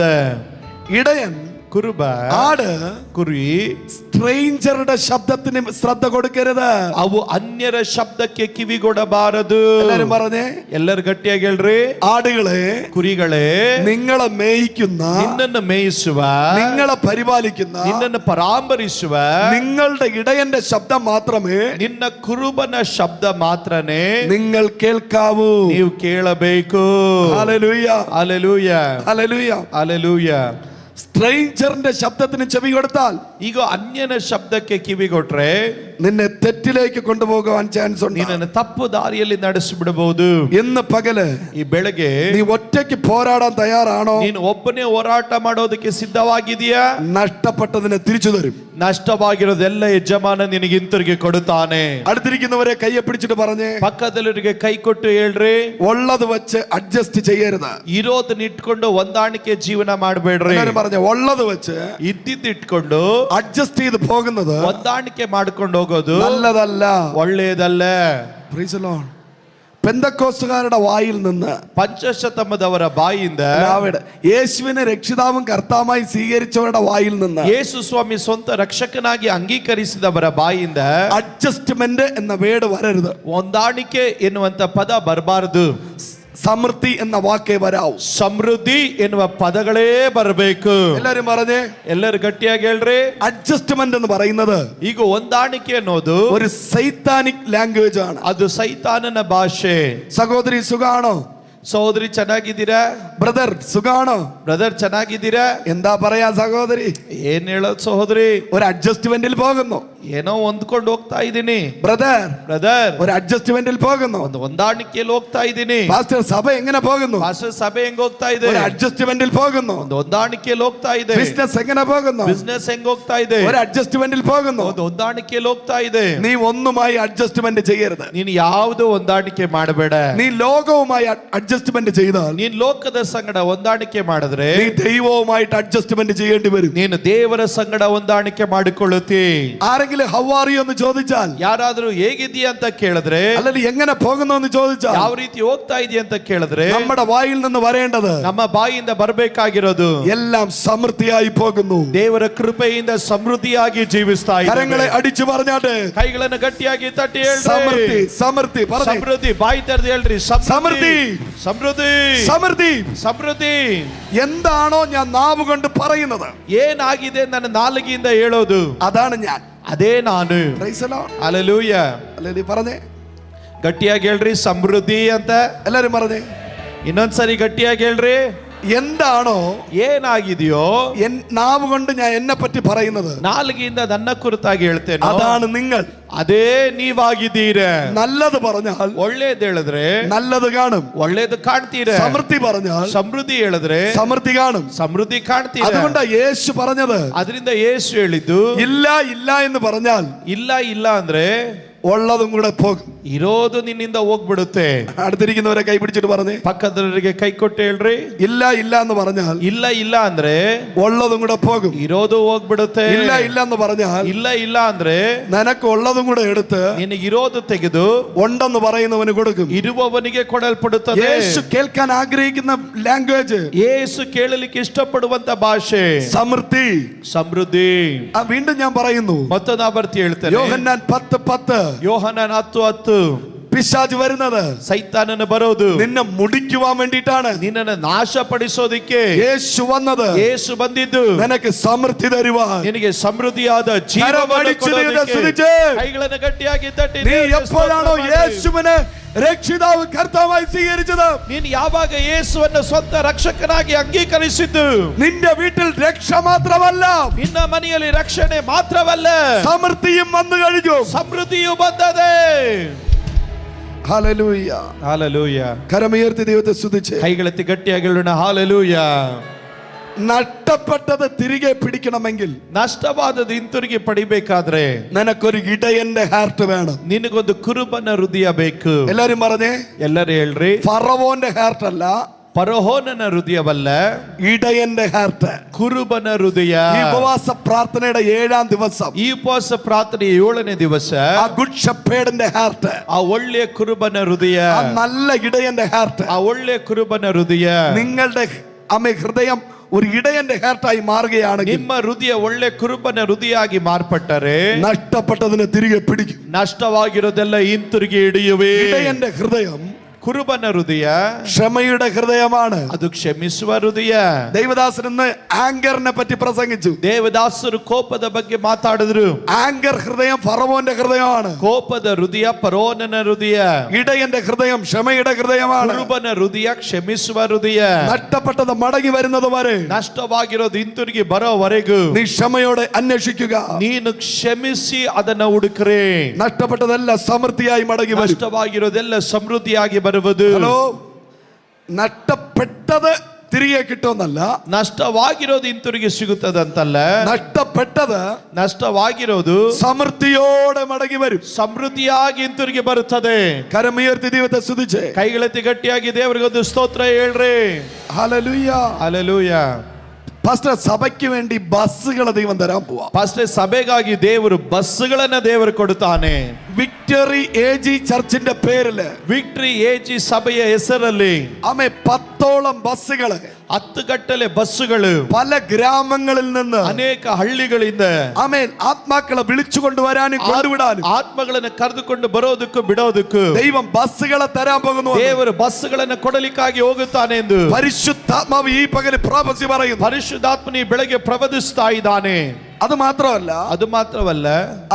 ഇടയൻ ಕುರುಬ ആട് ಕುರಿ സ്ട്രേഞ്ചറുടെ ശബ്ദത്തിന് ശ്രദ്ധ കൊടുക്കരുത്. ಅವು ಅನ್ಯರ ಶಬ್ದಕ್ಕೆ ಕಿವಿಗೊಡಬಾರದು. എല്ലാരും പറഞ്ഞേ, ಎಲ್ಲರೂ ಗಟ್ಟಿಯಾಗಿ ಹೇಳ್ರಿ. ആടുകളെ, ಕುರಿಗಳೇ, നിങ്ങളെ മേയിക്കുന്ന, ನಿನ್ನನ್ನು ಮೇಯಿಸುವ, നിങ്ങളെ പരിപാലിക്കുന്ന, ನಿನ್ನನ್ನು ಪರಾಮರಿಸುವ നിങ്ങളുടെ ഇടയന്റെ ശബ്ദം മാത്രമേ ನಿನ್ನ ಕುರುಬನ ಶಬ್ದ ಮಾತ್ರನೇ നിങ്ങൾ കേൾക്കാവൂ. ನೀವು ಕೇಳಬೇಕು. Hallelujah, hallelujah, hallelujah. ಹಲ್ಲೆಲೂಯ. സ്ട്രേഞ്ചറിന്റെ ശബ്ദത്തിന് ചെവി കൊടുത്താൽ, ಈಗ ಅನ್ಯನ ಶಬ್ದಕ್ಕೆ ಕಿವಿ ಕೊಟ್ರೆ നിന്നെ തെറ്റിലേക്ക് കൊണ്ടുപോകാൻ ചാൻസ് ഉണ്ട്. ನಿನ್ನನ್ನು ತಪ್ಪು ದಾರಿಯಲ್ಲಿ ನಡೆಸಿಬಿಡಬಹುದು. ഇന്ന് പകല് ಈ ಬೆಳಗ್ಗೆ നീ ഒറ്റയ്ക്ക് പോരാടാൻ തയ്യാറാണോ? ನೀನು ಒಬ್ಬನೇ ಹೋರಾಟ ಮಾಡೋದಕ್ಕೆ ಸಿದ್ಧವಾಗಿದೆಯಾ? നഷ്ടപ്പെട്ടതിനെ തിരിച്ചു തരും. ನಷ್ಟವಾಗಿರೋದೆಲ್ಲ ಯಜಮಾನ ನಿನಗೆ ಹಿಂತಿರುಗಿ ಕೊಡುತ್ತಾನೆ. അടുത്തിരിക്കുന്നവരെ കയ്യെ പിടിച്ചിട്ട് പറഞ്ഞേ, ಪಕ್ಕದಲ್ಲಿರಿಗೆ ಕೈ ಕೊಟ್ಟು ಹೇಳ್ರಿ, ഉള്ളത് വെച്ച് അഡ്ജസ്റ്റ് ചെയ്യരുത്. ಇರೋದನ್ನ ಇಟ್ಕೊಂಡು ಹೊಂದಾಣಿಕೆ ಜೀವನ ಮಾಡಬೇಡ್ರಿ. എല്ലാവരും പറഞ്ഞേ, ഉള്ളത് വെച്ച് ಇದ್ದಿದ್ದು ಇಟ್ಕೊಂಡು അഡ്ജസ്റ്റ് ചെയ്ത് പോകുന്നത് ಹೊಂದಾಣಿಕೆ ಮಾಡ್ಕೊಂಡು ಹೋಗೋದು നല്ലതല്ല. ಒಳ್ಳೆಯದಲ್ಲ. Praise the Lord. പെന്തക്കോസ്തുകാരുടെ വായിൽ നിന്ന്, ಪಂಚಶತಮದವರ ಬಾಯಿಂದ, യേശുവിനെ രക്ഷിതാവും കർത്താവുമായി സ്വീകരിച്ചവരുടെ വായിൽ നിന്ന്, ಯೇಸು ಸ್ವಾಮಿ ಸ್ವಂತ ರಕ್ಷಕನಾಗಿ ಅಂಗೀಕರಿಸಿದವರ ಬಾಯಿಂದ അഡ്ജസ്റ്റ്മെന്റ് എന്ന വേർഡ് വരരുത്. ಹೊಂದಾಣಿಕೆ ಎನ್ನುವಂತ ಪದ ಬರಬಾರದು. സമൃദ്ധി എന്ന വാക്കേ വരാവൂ. ಸಮೃದ್ಧಿ ಎನ್ನುವ ಪದಗಳೇ ಬರಬೇಕು. എല്ലാരും പറഞ്ഞേ, ಎಲ್ಲರೂ ಗಟ್ಟಿಯಾಗಿ ಹೇಳ್ರಿ. അഡ്ജസ്റ്റ്മെന്റ് എന്ന് പറയുന്നത് ಈಗ ಹೊಂದಾಣಿಕೆ ಅನ್ನೋದು ഒരു സൈത്താനിക് ലാംഗ്വേജ് ആണ്. ಅದು ಸೈತಾನನ ಭಾಷೆ. സഹോദരി സുഖാണോ? ಸಹೋದರಿ ಚೆನ್ನಾಗಿದ್ದೀರಾ? ബ്രദർ സുഖാണോ? ಬ್ರದರ್ ಚೆನ್ನಾಗಿದ್ದೀರಾ? എന്താ പറയാ സഹോദരി? ಏನ್ ಹೇಳೋದು ಸಹೋದರಿ? ഒരു അഡ്ജസ്റ്റ്മെന്റിൽ പോകുന്നു. ಏನೋ ಹೊಂದ್ಕೊಂಡು ಹೋಗ್ತಾ ಇದ್ದೀನಿ. ಬ್ರದರ್ ഒരു അഡ്ജസ്റ്റ്മെന്റിൽ പോകുന്നു. ಒಂದು ಹೊಂದಾಣಿಕೆಯಲ್ಲಿ ಹೋಗ್ತಾ ಇದ್ದೀನಿ. പാസ്റ്റർ സഭ എങ്ങനെ പോകുന്നു? ಪಾಸ್ಟರ್ ಸಭೆ ಹೆಂಗ್ ಹೋಗ್ತಾ ಇದೆ? ഒരു അഡ്ജസ്റ്റ്മെന്റിൽ പോകുന്നു. ಒಂದು ಹೊಂದಾಣಿಕೆಯಲ್ಲಿ ಹೋಗ್ತಾ ಇದೆ. ബിസിനസ് എങ്ങനെ പോകുന്നു? ಬಿಸ್ನೆಸ್ ಹೆಂಗ್ ಹೋಗ್ತಾ ಇದೆ? ഒരു അഡ്ജസ്റ്റ്മെന്റിൽ പോകുന്നു. ಒಂದು ಹೊಂದಾಣಿಕೆಯಲ್ಲಿ ಹೋಗ್ತಾ ಇದೆ. നീ ഒന്നുമായി അഡ്ജസ്റ്റ്മെന്റ് ചെയ്യരുത്. ನೀನು ಯಾವುದು ಹೊಂದಾಣಿಕೆ ಮಾಡಬೇಡ. നീ ലോകവുമായി അഡ്ജസ്റ്റ്മെന്റ് ചെയ്താൽ, ನೀನ್ ಲೋಕದ ಸಂಗಡ ಹೊಂದಾಣಿಕೆ ಮಾಡಿದ್ರೆ നീ ദൈവവുമായിട്ട് അഡ്ജസ്റ്റ്മെന്റ് ചെയ്യേണ്ടി വരും. ನೀನು ದೇವರ ಸಂಗಡ ಹೊಂದಾಣಿಕೆ ಮಾಡಿಕೊಳ್ಳುತ್ತಿ. ആരെങ്കിലും ഹൗ ആർ യു എന്ന് ചോദിച്ചാൽ, ಯಾರಾದ್ರೂ ಹೇಗಿದ್ದೀಯ ಅಂತ ಕೇಳಿದ್ರೆ, അല്ലെങ്കിൽ എങ്ങനെ പോകുന്നു എന്ന് ചോദിച്ചാൽ, ಯಾವ ರೀತಿ ಹೋಗ್ತಾ ಇದೆಯಾ ಅಂತ ಕೇಳಿದ್ರೆ, നമ്മുടെ വായിൽ നിന്ന് വരേണ്ടത്, ನಮ್ಮ ಬಾಯಿಯಿಂದ ಬರಬೇಕಾಗಿರೋದು, എല്ലാം സമൃദ്ധിയായി പോകുന്നു. ದೇವರ ಕೃಪೆಯಿಂದ ಸಮೃದ್ಧಿಯಾಗಿ ಜೀವಿಸ್ತಾ ಇದ್ದೇವೆ. കരങ്ങളെ അടിച്ചു പറഞ്ഞാട്ടെ, ಕೈಗಳನ್ನು ಗಟ್ಟಿಯಾಗಿ ತಟ್ಟಿ സമൃദ്ധി ಹೇಳ್ರಿ. സമൃദ്ധി പറഞ്ഞേ, ಸಮೃದ್ಧಿ. ಬಾಯಿ ತೆರೆದು ಹೇಳ್ರಿ. സമൃദ്ധി ಸಮೃದ್ಧಿ സമൃദ്ധി. ಸಮೃದ್ಧಿ. എന്താണോ ഞാൻ നാവ് കൊണ്ട് പറയുന്നത്, ಏನಾಗಿದೆ ನನ್ನ ನಾಲಿಗೆಯಿಂದ ಹೇಳೋದು, അതാണ് ഞാൻ. ಅದೇ ನಾನು. Praise the Lord. ಹಲ್ಲೆಲೂಯ. അല്ലേ പറഞ്ഞേ, ಗಟ್ಟಿಯಾಗಿ ಹೇಳ್ರಿ ಸಮೃದ್ಧಿ ಅಂತ. എല്ലാരും പറഞ്ഞേ, ಇನ್ನೊಂದ್ಸರಿ ಗಟ್ಟಿಯಾಗಿ ಹೇಳ್ರಿ. എന്താണോ ಏನಾಗಿದೆಯೋ നാവ് കൊണ്ട് ഞാൻ എന്നെ പറ്റി പറയുന്നത്, ನಾಲಿಗೆಯಿಂದ ನನ್ನ ಕುರಿತಾಗಿ ಹೇಳ್ತೇನೆ, അതാണ് നിങ്ങൾ. ಅದೇ ನೀವಾಗಿದ್ದೀರ. നല്ലത് പറഞ്ഞാൽ ಒಳ್ಳೇದು ಹೇಳಿದ್ರೆ നല്ലത് കാണും. ಒಳ್ಳೇದು ಕಾಣ್ತೀರ. സമൃദ്ധി പറഞ്ഞാൽ ಸಮೃದ್ಧಿ ಹೇಳಿದ್ರೆ സമൃദ്ധി കാണും. ಸಮೃದ್ಧಿ ಕಾಣ್ತೀರ. അതുകൊണ്ട് യേശു പറഞ്ഞത്, ಅದರಿಂದ ಯೇಸು ಹೇಳಿದ್ದು, ഇല്ല ഇല്ല എന്ന് പറഞ്ഞാൽ ಇಲ್ಲ ಇಲ್ಲ ಅಂದ್ರೆ ഉള്ളതും കൂടെ പോകും. ಇರೋದು ನಿನ್ನಿಂದ ಹೋಗ್ಬಿಡುತ್ತೆ. അടുത്തിരിക്കുന്നവരെ കൈ പിടിച്ചിട്ട് പറഞ്ഞേ, ಪಕ್ಕದವರಿಗೆ ಕೈ ಕೊಟ್ಟು ಹೇಳ್ರಿ. ഇല്ല ഇല്ല എന്ന് പറഞ്ഞാൽ ಇಲ್ಲ ಇಲ್ಲ ಅಂದ್ರೆ ഉള്ളതും കൂടെ പോകും. ಇರೋದು ಹೋಗ್ಬಿಡುತ್ತೆ. ഇല്ല ഇല്ല എന്ന് പറഞ്ഞാൽ ಇಲ್ಲ ಇಲ್ಲ ಅಂದ್ರೆ നിനക്ക് ഉള്ളതും കൂടെ എടുത്ത് ನಿನಗೆ ಇರೋದು ತೆಗೆದು ഉണ്ടെന്ന് പറയുന്നവന് കൊടുക്കും. ಇರುವವನಿಗೆ ಕೊಡಲ್ಪಡುತ್ತದೆ. യേശു കേൾക്കാൻ ആഗ്രഹിക്കുന്ന ലാംഗ്വേജ്, ಯೇಸು ಕೇಳಲಿಕ್ಕೆ ಇಷ್ಟಪಡುವಂತ ಭಾಷೆ സമൃദ്ധി. ಸಮೃದ್ಧಿ. വീണ്ടും ഞാൻ പറയുന്നു, ಮತ್ತೊಂದು ಆವರ್ತಿ ಹೇಳ್ತೇನೆ. യോഹന്നാൻ 10:10, ಯೋಹನನ 10:10. പിശാച് വരുന്നത് ಸೈತಾನನ ಬರೋದು നിന്നെ മുടിക്കുവാൻ വേണ്ടിയിട്ടാണ്. ನಿನ್ನನ್ನು ನಾಶಪಡಿಸೋದಿಕ್ಕೆ യേശു വന്നത് ಯೇಸು ಬಂದಿದ್ದು നിനക്ക് സമൃദ്ധി തരുവാൻ. ನಿನಗೆ ಸಮೃದ್ಧಿಯಾದ ಜೀವವನ್ನು ಕೊಡೋದಕ್ಕೆ. ಕೈಗಳನ್ನು ಗಟ್ಟಿಯಾಗಿ ತಟ್ಟಿ. നീ എപ്പോഴാണോ യേശുവിനെ രക്ഷിതാവ് കർത്താവായി സ്വീകരിച്ചത്, ನೀನು ಯಾವಾಗ ಯೇಸುವನ್ನು ಸ್ವಂತ ರಕ್ಷಕನಾಗಿ ಅಂಗೀಕರಿಸಿದ್ದು, നിന്റെ വീട്ടിൽ രക്ഷ മാത്രമല്ല, ನಿನ್ನ ಮನೆಯಲ್ಲಿ ರಕ್ಷಣೆ ಮಾತ್ರವಲ್ಲ, സമൃദ്ധിയും വന്നു കഴിഞ്ഞു. ಸಮೃದ್ಧಿಯು ಬಂದದೆ. ഹല്ലേലൂയ. ഹല്ലേലൂയ. കരമുയർത്തി ദൈവത്തെ സ്തുതിച്ച് കൈകളെത്തി ಗಟ್ಟಿಯಾಗಿ ಹೇಳೋಣ ಹಲ್ಲೆಲೂಯ. നഷ്ടപ്പെട്ടത് തിരികെ പിടിക്കണമെങ്കിൽ, ನಷ್ಟವಾದದ್ದು ಹಿಂತಿರುಗಿ ಪಡಿಬೇಕಾದ್ರೆ നിനക്കൊരു ഇടയന്റെ ഹാർട്ട് വേണം. ನಿನಗೊಂದು ಕುರುಬನ ಹೃದಯ ಬೇಕು. എല്ലാരും പറഞ്ഞേ, ಎಲ್ಲರೂ ಹೇಳ್ರಿ. ഫറവോന്റെ ഹാർട്ട് അല്ല, ಫರೋಹನ ಹೃದಯವಲ್ಲ, ഇടയന്റെ ഹാർട്ട്. ಕುರುಬನ ಹೃದಯ. ഈ ഉപവാസ പ്രാർത്ഥനയുടെ 7ാം ദിവസം, ಈ ಉಪವಾಸ ಪ್ರಾರ್ಥನೆಯ 7ನೇ ದಿವಸ, ആ ഗുഡ് ഷെപ്പേർഡിന്റെ ഹാർട്ട്, ಆ ಒಳ್ಳೆಯ ಕುರುಬನ ಹೃದಯ, ആ നല്ല ഇടയന്റെ ഹാർട്ട്, ಆ ಒಳ್ಳೆಯ ಕುರುಬನ ಹೃದಯ നിങ്ങളുടെ ഹൃദയം ഒരു ഇടയന്റെ ഹാർട്ടായി മാറുകയാണെങ്കിൽ, ನಿಮ್ಮ ಹೃದಯ ಒಳ್ಳೆ ಕುರುಬನ ಹೃದಯಾಗಿ ಮಾರ್ಪಟ್ಟರೆ നഷ്ടപ്പെട്ടതിനെ തിരികെ പിടിക്കും. ನಷ್ಟವಾಗಿರೋದೆಲ್ಲ ಹಿಂತಿರುಗಿ ಹಿಡಿಯುವೆ. ഇടയന്റെ ഹൃദയം ಕುರುಬನ ಹೃದಯ ക്ഷമയുടെ ഹൃദയമാണ്. ಅದು ಕ್ಷಮಿಸುವ ಹೃದಯ. ദൈവദാസൻ ഇന്ന് ആങ്കറിനെ പറ്റി പ്രസംഗിച്ചു. ದೇವದಾಸರು ಕೋಪದ ಬಗ್ಗೆ ಮಾತಾಡಿದ್ರು. ആങ്കർ ഹൃദയം ഫറവോന്റെ ഹൃദയമാണ്. ಕೋಪದ ಹೃದಯ ಫರೋನನ ಹೃದಯ. ഇടയന്റെ ഹൃദയം ക്ഷമയുടെ ഹൃദയമാണ്. ಕುರುಬನ ಹೃದಯ ಕ್ಷಮಿಸುವ ಹೃದಯ. നഷ്ടപ്പെട്ടത് മടങ്ങി വരുന്നത് വരെ, ನಷ್ಟವಾಗಿರೋದು ಹಿಂತಿರುಗಿ ಬರೋವರೆಗೂ നീ ക്ഷമയോടെ അന്വേഷിക്കുക. ನೀನು ಕ್ಷಮಿಸಿ ಅದನ್ನ ಹುಡುಕ್ರೆ നഷ്ടപ്പെട്ടതെല്ലാം സമൃദ്ധിയായി മടങ്ങി വരും. ನಷ್ಟವಾಗಿರೋದೆಲ್ಲ ಸಮೃದ್ಧಿಯಾಗಿ ಬರುವುದು. ഹലോ, നഷ്ടപ്പെട്ടത് തിരികെ കിട്ടുമെന്നല്ല, ನಷ್ಟವಾಗಿರೋದು ಹಿಂತಿರುಗಿ ಸಿಗುತ್ತದಂತಲ್ಲ, ನಷ್ಟವಾಗಿರೋದು സമൃദ്ധിയോടെ മടങ്ങി വരും. ಸಮೃದ್ಧಿಯಾಗಿ ಹಿಂತಿರುಗಿ ಬರುತ್ತದೆ. കരമുയർത്തി ദൈവത്തെ സ്തുതിച്ചേ. ಕೈಗಳೆತ್ತಿ ಗಟ್ಟಿಯಾಗಿ ದೇವರಿಗೊಂದು ಸ್ತೋತ್ರ ಹೇಳ್ರಿ. Hallelujah, hallelujah. പാസ്റ്റർ, സഭയ്ക്ക് വേണ്ടി ബസ്സുകൾ ദൈവം തരാൻ പോവാ. ಪಾಸ್ಟರ್, ಸಭೆಗಾಗಿ ದೇವರು ಬಸ್ಸುಗಳನ್ನ ದೇವರು ಕೊಡುತ್ತಾನೆ. വിക്ടറി AG ചർച്ചിന്റെ പേരില്, ವಿಕ್ಟರಿ AG ಸಭೆಯ ಹೆಸರಲ್ಲಿ ആമേ 10ഓളം ബസ്സുകൾ, 10 ಗಟ್ಟಲೆ ಬಸ್ಸುಗಳು പല ഗ്രാമങ്ങളിൽ നിന്ന്, ಅನೇಕ ಹಳ್ಳಿಗಳಿಂದ ആമേൻ, ആത്മാക്കളെ വിളിച്ചു കൊണ്ടുവരാനും കൊണ്ടുവിടാനും ಆತ್ಮಗಳನ್ನು ಕರೆದುಕೊಂಡು ಬರೋದಕ್ಕೂ ಬಿಡೋದಕ್ಕೂ ദൈവം ബസ്സുകളെ തരാൻ പോകുന്നു. ದೇವರು ಬಸ್ಸುಗಳನ್ನು ಕೊಡಲಿಕ್ಕಾಗಿ ಹೋಗುತ್ತಾನೆ ಎಂದು പരിശുദ്ധാത്മാവ് ഈ പകല് പ്രവചി പറയുന്നു. ಪರಿಶುದ್ಧಾತ್ಮನಿ ಬೆಳಗ್ಗೆ ಪ್ರವದಿಸ್ತಾ ಇದ್ದಾನೆ. അത് മാത്രമല്ല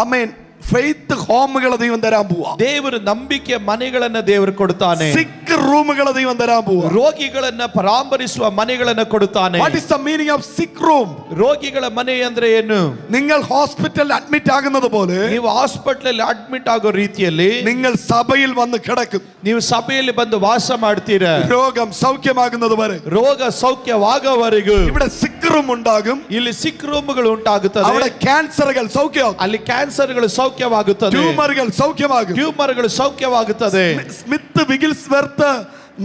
ആമേൻ, ഫെയ്ത്ത് ഹോമുകളെ ദൈവം തരാൻ പോവാ. ದೇವರು ನಂಬಿಕೆ ಮನೆಗಳನ್ನ ದೇವರು ಕೊಡುತ್ತಾನೆ. സിക്ക് റൂമുകളെ ദൈവം തരാൻ പോവാ. ರೋಗಿಗಳನ್ನ ಪರಾಮರಿಸುವ ಮನೆಗಳನ್ನ ಕೊಡುತ್ತಾನೆ. What is the meaning of സിക്ക് റൂം? ರೋಗಿಗಳ ಮನೆ ಅಂದ್ರೆ ಏನು? നിങ്ങൾ ഹോസ്പിറ്റലിൽ അഡ്മിറ്റ് ആകുന്നത് പോലെ ನೀವು ಹಾಸ್ಪಿಟಲ್ ಅಡ್ಮಿಟ್ ಆಗೋ ರೀತಿಯಲ್ಲಿ നിങ്ങൾ സഭയിൽ വന്ന് കിടക്കും. ನೀವು ಸಭೆಯಲ್ಲಿ ಬಂದು ವಾಸ ಮಾಡ್ತೀರಾ. രോഗം സൗഖ്യമാകുന്നത് വരെ, ರೋಗ ಸೌಖ್ಯವಾಗುವವರೆಗೂ ഇവിടെ സിക്ക് റൂം ഉണ്ടാകും. ಇಲ್ಲಿ ಸಿಕ್ ರೂಮ್ಗಳು ಉಂಟಾಗುತ್ತದೆ. അവിടെ ക്യാൻസറുകൾ സൗഖ്യമാകും. ಅಲ್ಲಿ ಕ್ಯಾನ್ಸರ್ಗಳು ಸೌಖ್ಯವಾಗುತ್ತದೆ. ട്യൂമറുകൾ സൗഖ്യമാകും. ಟ್ಯೂಮರ್ಗಳು ಸೌಖ್ಯವಾಗುತ್ತದೆ. സ്മിത്ത് വിഗിൽസ്വർത്ത്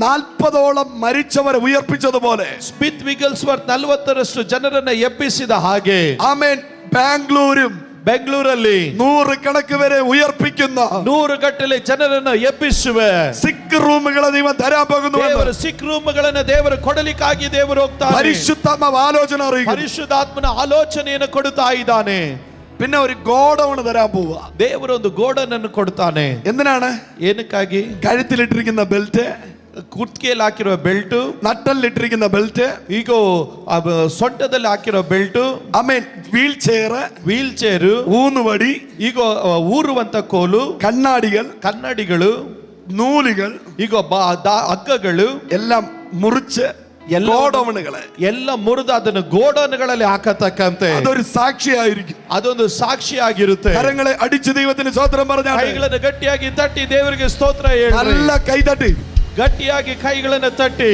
40ഓളം മരിച്ചവരെ ഉയർപ്പിച്ചതുപോലെ, ಸ್ಮಿತ್ ವಿಗಲ್ಸ್ವರ್ತ್ 40ರಷ್ಟು ಜನರನ್ನ ಎಬ್ಬಿಸಿದ ಹಾಗೆ, ആമേൻ, ബാംഗ്ലൂരും ಬೆಂಗಳೂರಲ್ಲಿ 100 കണക്ക് വരെ ഉയർപ്പിക്കുന്ന 100 ಗಟ್ಟಲೆ ಜನರನ್ನ ಎಬ್ಬಿಸುವ സിക്ക് റൂമുകളെ ദൈവം തരാൻ പോകുന്നു. ದೇವರ ಸಿಕ್ ರೂಮ್ಗಳನ್ನ ದೇವರು ಕೊಡಲಿಕ್ಕಾಗಿ ದೇವರು ಹೋಗ್ತಾನೆ. പരിശുദ്ധാത്മാവ് ആലോചന അറിയിക്കുന്നു. ಪರಿಶುದ್ಧಾತ್ಮನ ಆಲೋಚನೆಯನ್ನು ಕೊಡುತ್ತಾ ಇದ್ದಾನೆ. പിന്നെ ഒരു ഗോഡൌൺ തരാൻ പോവുക. ದೇವರು ಒಂದು ಗೋಡನ್ ಅನ್ನು ಕೊಡ್ತಾನೆ. എന്തിനാണ്? ಏನಕ್ಕಾಗಿ? കഴുത്തിലിട്ടിരിക്കുന്ന ബെൽറ്റ്, ಕುತ್ತಿಗೆಯಲ್ಲಿ ಹಾಕಿರೋ ಬೆಲ್ಟು, നട്ടലിട്ടിരിക്കുന്ന ബെൽറ്റ്, ಈಗ ಸೊಂಟದಲ್ಲಿ ಹಾಕಿರೋ ಬೆಲ್ಟು, ആമേൻ, വീൽ ಚೇರು, ഊന്നുവടി, ಈಗ ಊರುವಂತ ಕೋಲು, ಕನ್ನಡಿಗಳು, നൂലുകൾ, ಈಗ ಹಗ್ಗಗಳು എല്ലാം മുറിച്ച് ഗോഡൌണുകളെ ಎಲ್ಲ ಮುರಿದು ಅದನ್ನು ಗೋಡೌನ್ಗಳಲ್ಲಿ ಹಾಕತಕ್ಕಂತೆ അതൊരു സാക്ഷിയായിരിക്കും. ಅದೊಂದು ಸಾಕ್ಷಿಯಾಗಿರುತ್ತೆ. കരങ്ങളെ അടിച്ച് ദൈവത്തിന് സ്തോത്രം പറഞ്ഞാൽ, ಕೈಗಳನ್ನು ಗಟ್ಟಿಯಾಗಿ ತಟ್ಟಿ ದೇವರಿಗೆ ಸ್ತೋತ್ರ ಹೇಳಿ, നല്ല കൈ തട്ടി ಗಟ್ಟಿಯಾಗಿ ಕೈಗಳನ್ನು ತಟ್ಟಿ